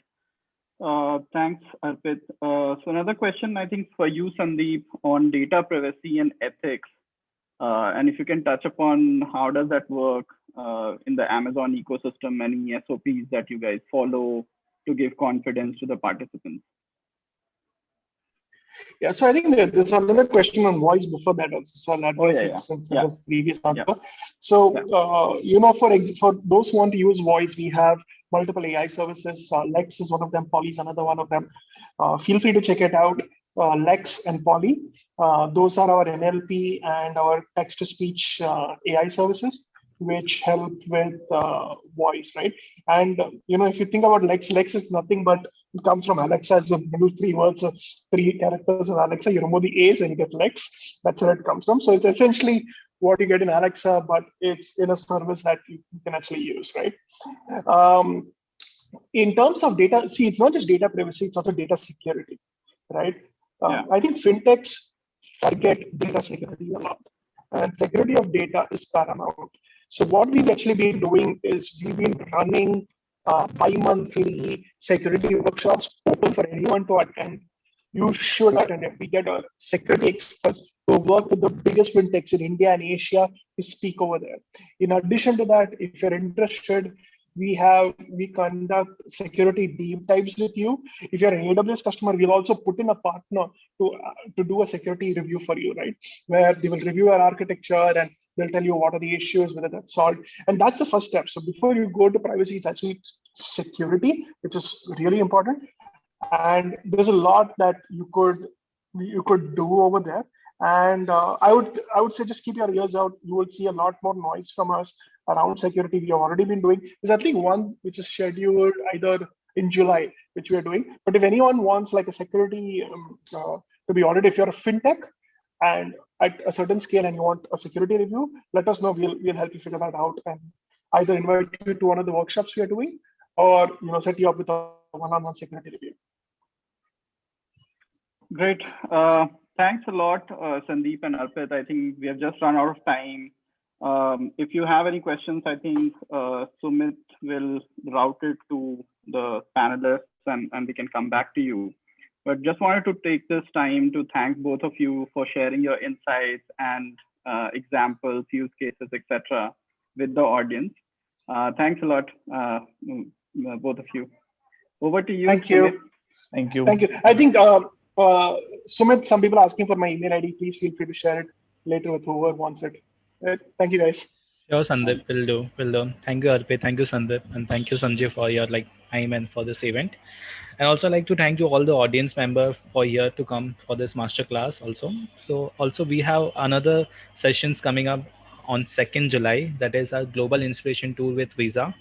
Thanks, Arpit. So another question, I think, for you, Sandeep, on data privacy and ethics. And if you can touch upon how does that work in the Amazon ecosystem, any SOPs that you guys follow to give confidence to the participants? Yeah, so I think there's another question on voice before that also. So I'll address it since it was previous answer. So, for those who want to use voice, we have multiple AI services. Lex is one of them, Poly is another one of them. Feel free to check it out, Lex and Poly. Those are our NLP and our text-to-speech AI services, which help with voice, right? And if you think about Lex is nothing but it comes from Alexa as the middle three words, 3 characters of Alexa. You remove the A's and you get Lex. That's where it comes from. So it's essentially what you get in Alexa, but it's in a service that you can actually use, right? In terms of data, see, it's not just data privacy, it's also data security, right? I think fintechs forget data security a lot, and security of data is paramount. So what we've actually been doing is we've been running bi-monthly security workshops open for anyone to attend. You should attend it. We get a security experts to work with the biggest fintechs in India and Asia to speak over there. In addition to that, if you're interested, we conduct security deep dives with you. If you're an AWS customer, we'll also put in a partner to do a security review for you, right? Where they will review our architecture and they'll tell you what are the issues, whether that's solved. And that's the first step. So before you go to privacy, it's actually security, which is really important. And there's a lot that you could do over there. And I would say just keep your ears out. You will see a lot more noise from us around security. We have already been doing. There's I think one which is scheduled either in July, which we are doing. But if anyone wants like a security to be audited, if you're a fintech and at a certain scale and you want a security review, let us know. We'll help you figure that out and either invite you to one of the workshops we are doing, or set you up with a one-on-one security review. Great. Thanks a lot, Sandeep and Arpit. I think we have just run out of time. If you have any questions, I think Sumit will route it to the panelists and we can come back to you. But just wanted to take this time to thank both of you for sharing your insights and examples, use cases, etc., with the audience. Thanks a lot, both of you. Over to you. Thank you. Sumit. Thank you. Thank you. I think Sumit, some people are asking for my email ID. Please feel free to share it later with whoever wants it. Thank you, guys. Sure, Sandeep, will do. Thank you, Arpit. Thank you, Sandeep, and thank you, Sanjay, for your time and for this event. And also like to thank you all the audience members for here to come for this masterclass also. So also we have another sessions coming up on 2nd July. That is our global inspiration tool with Visa.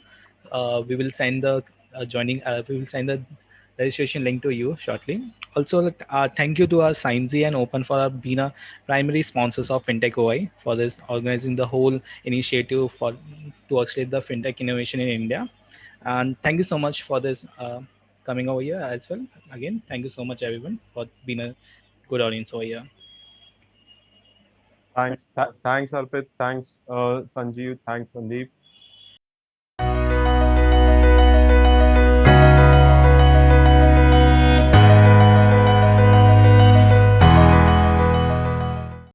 We will send the registration link to you shortly. Also, thank you to our Sciency and Open for being a primary sponsors of FinTech OI for this organizing the whole initiative for to accelerate the FinTech innovation in India. And thank you so much for this coming over here as well. Again, thank you so much everyone for being a good audience over here. Thanks, Arpit. Thanks, Sanjeev. Thanks, Sandeep.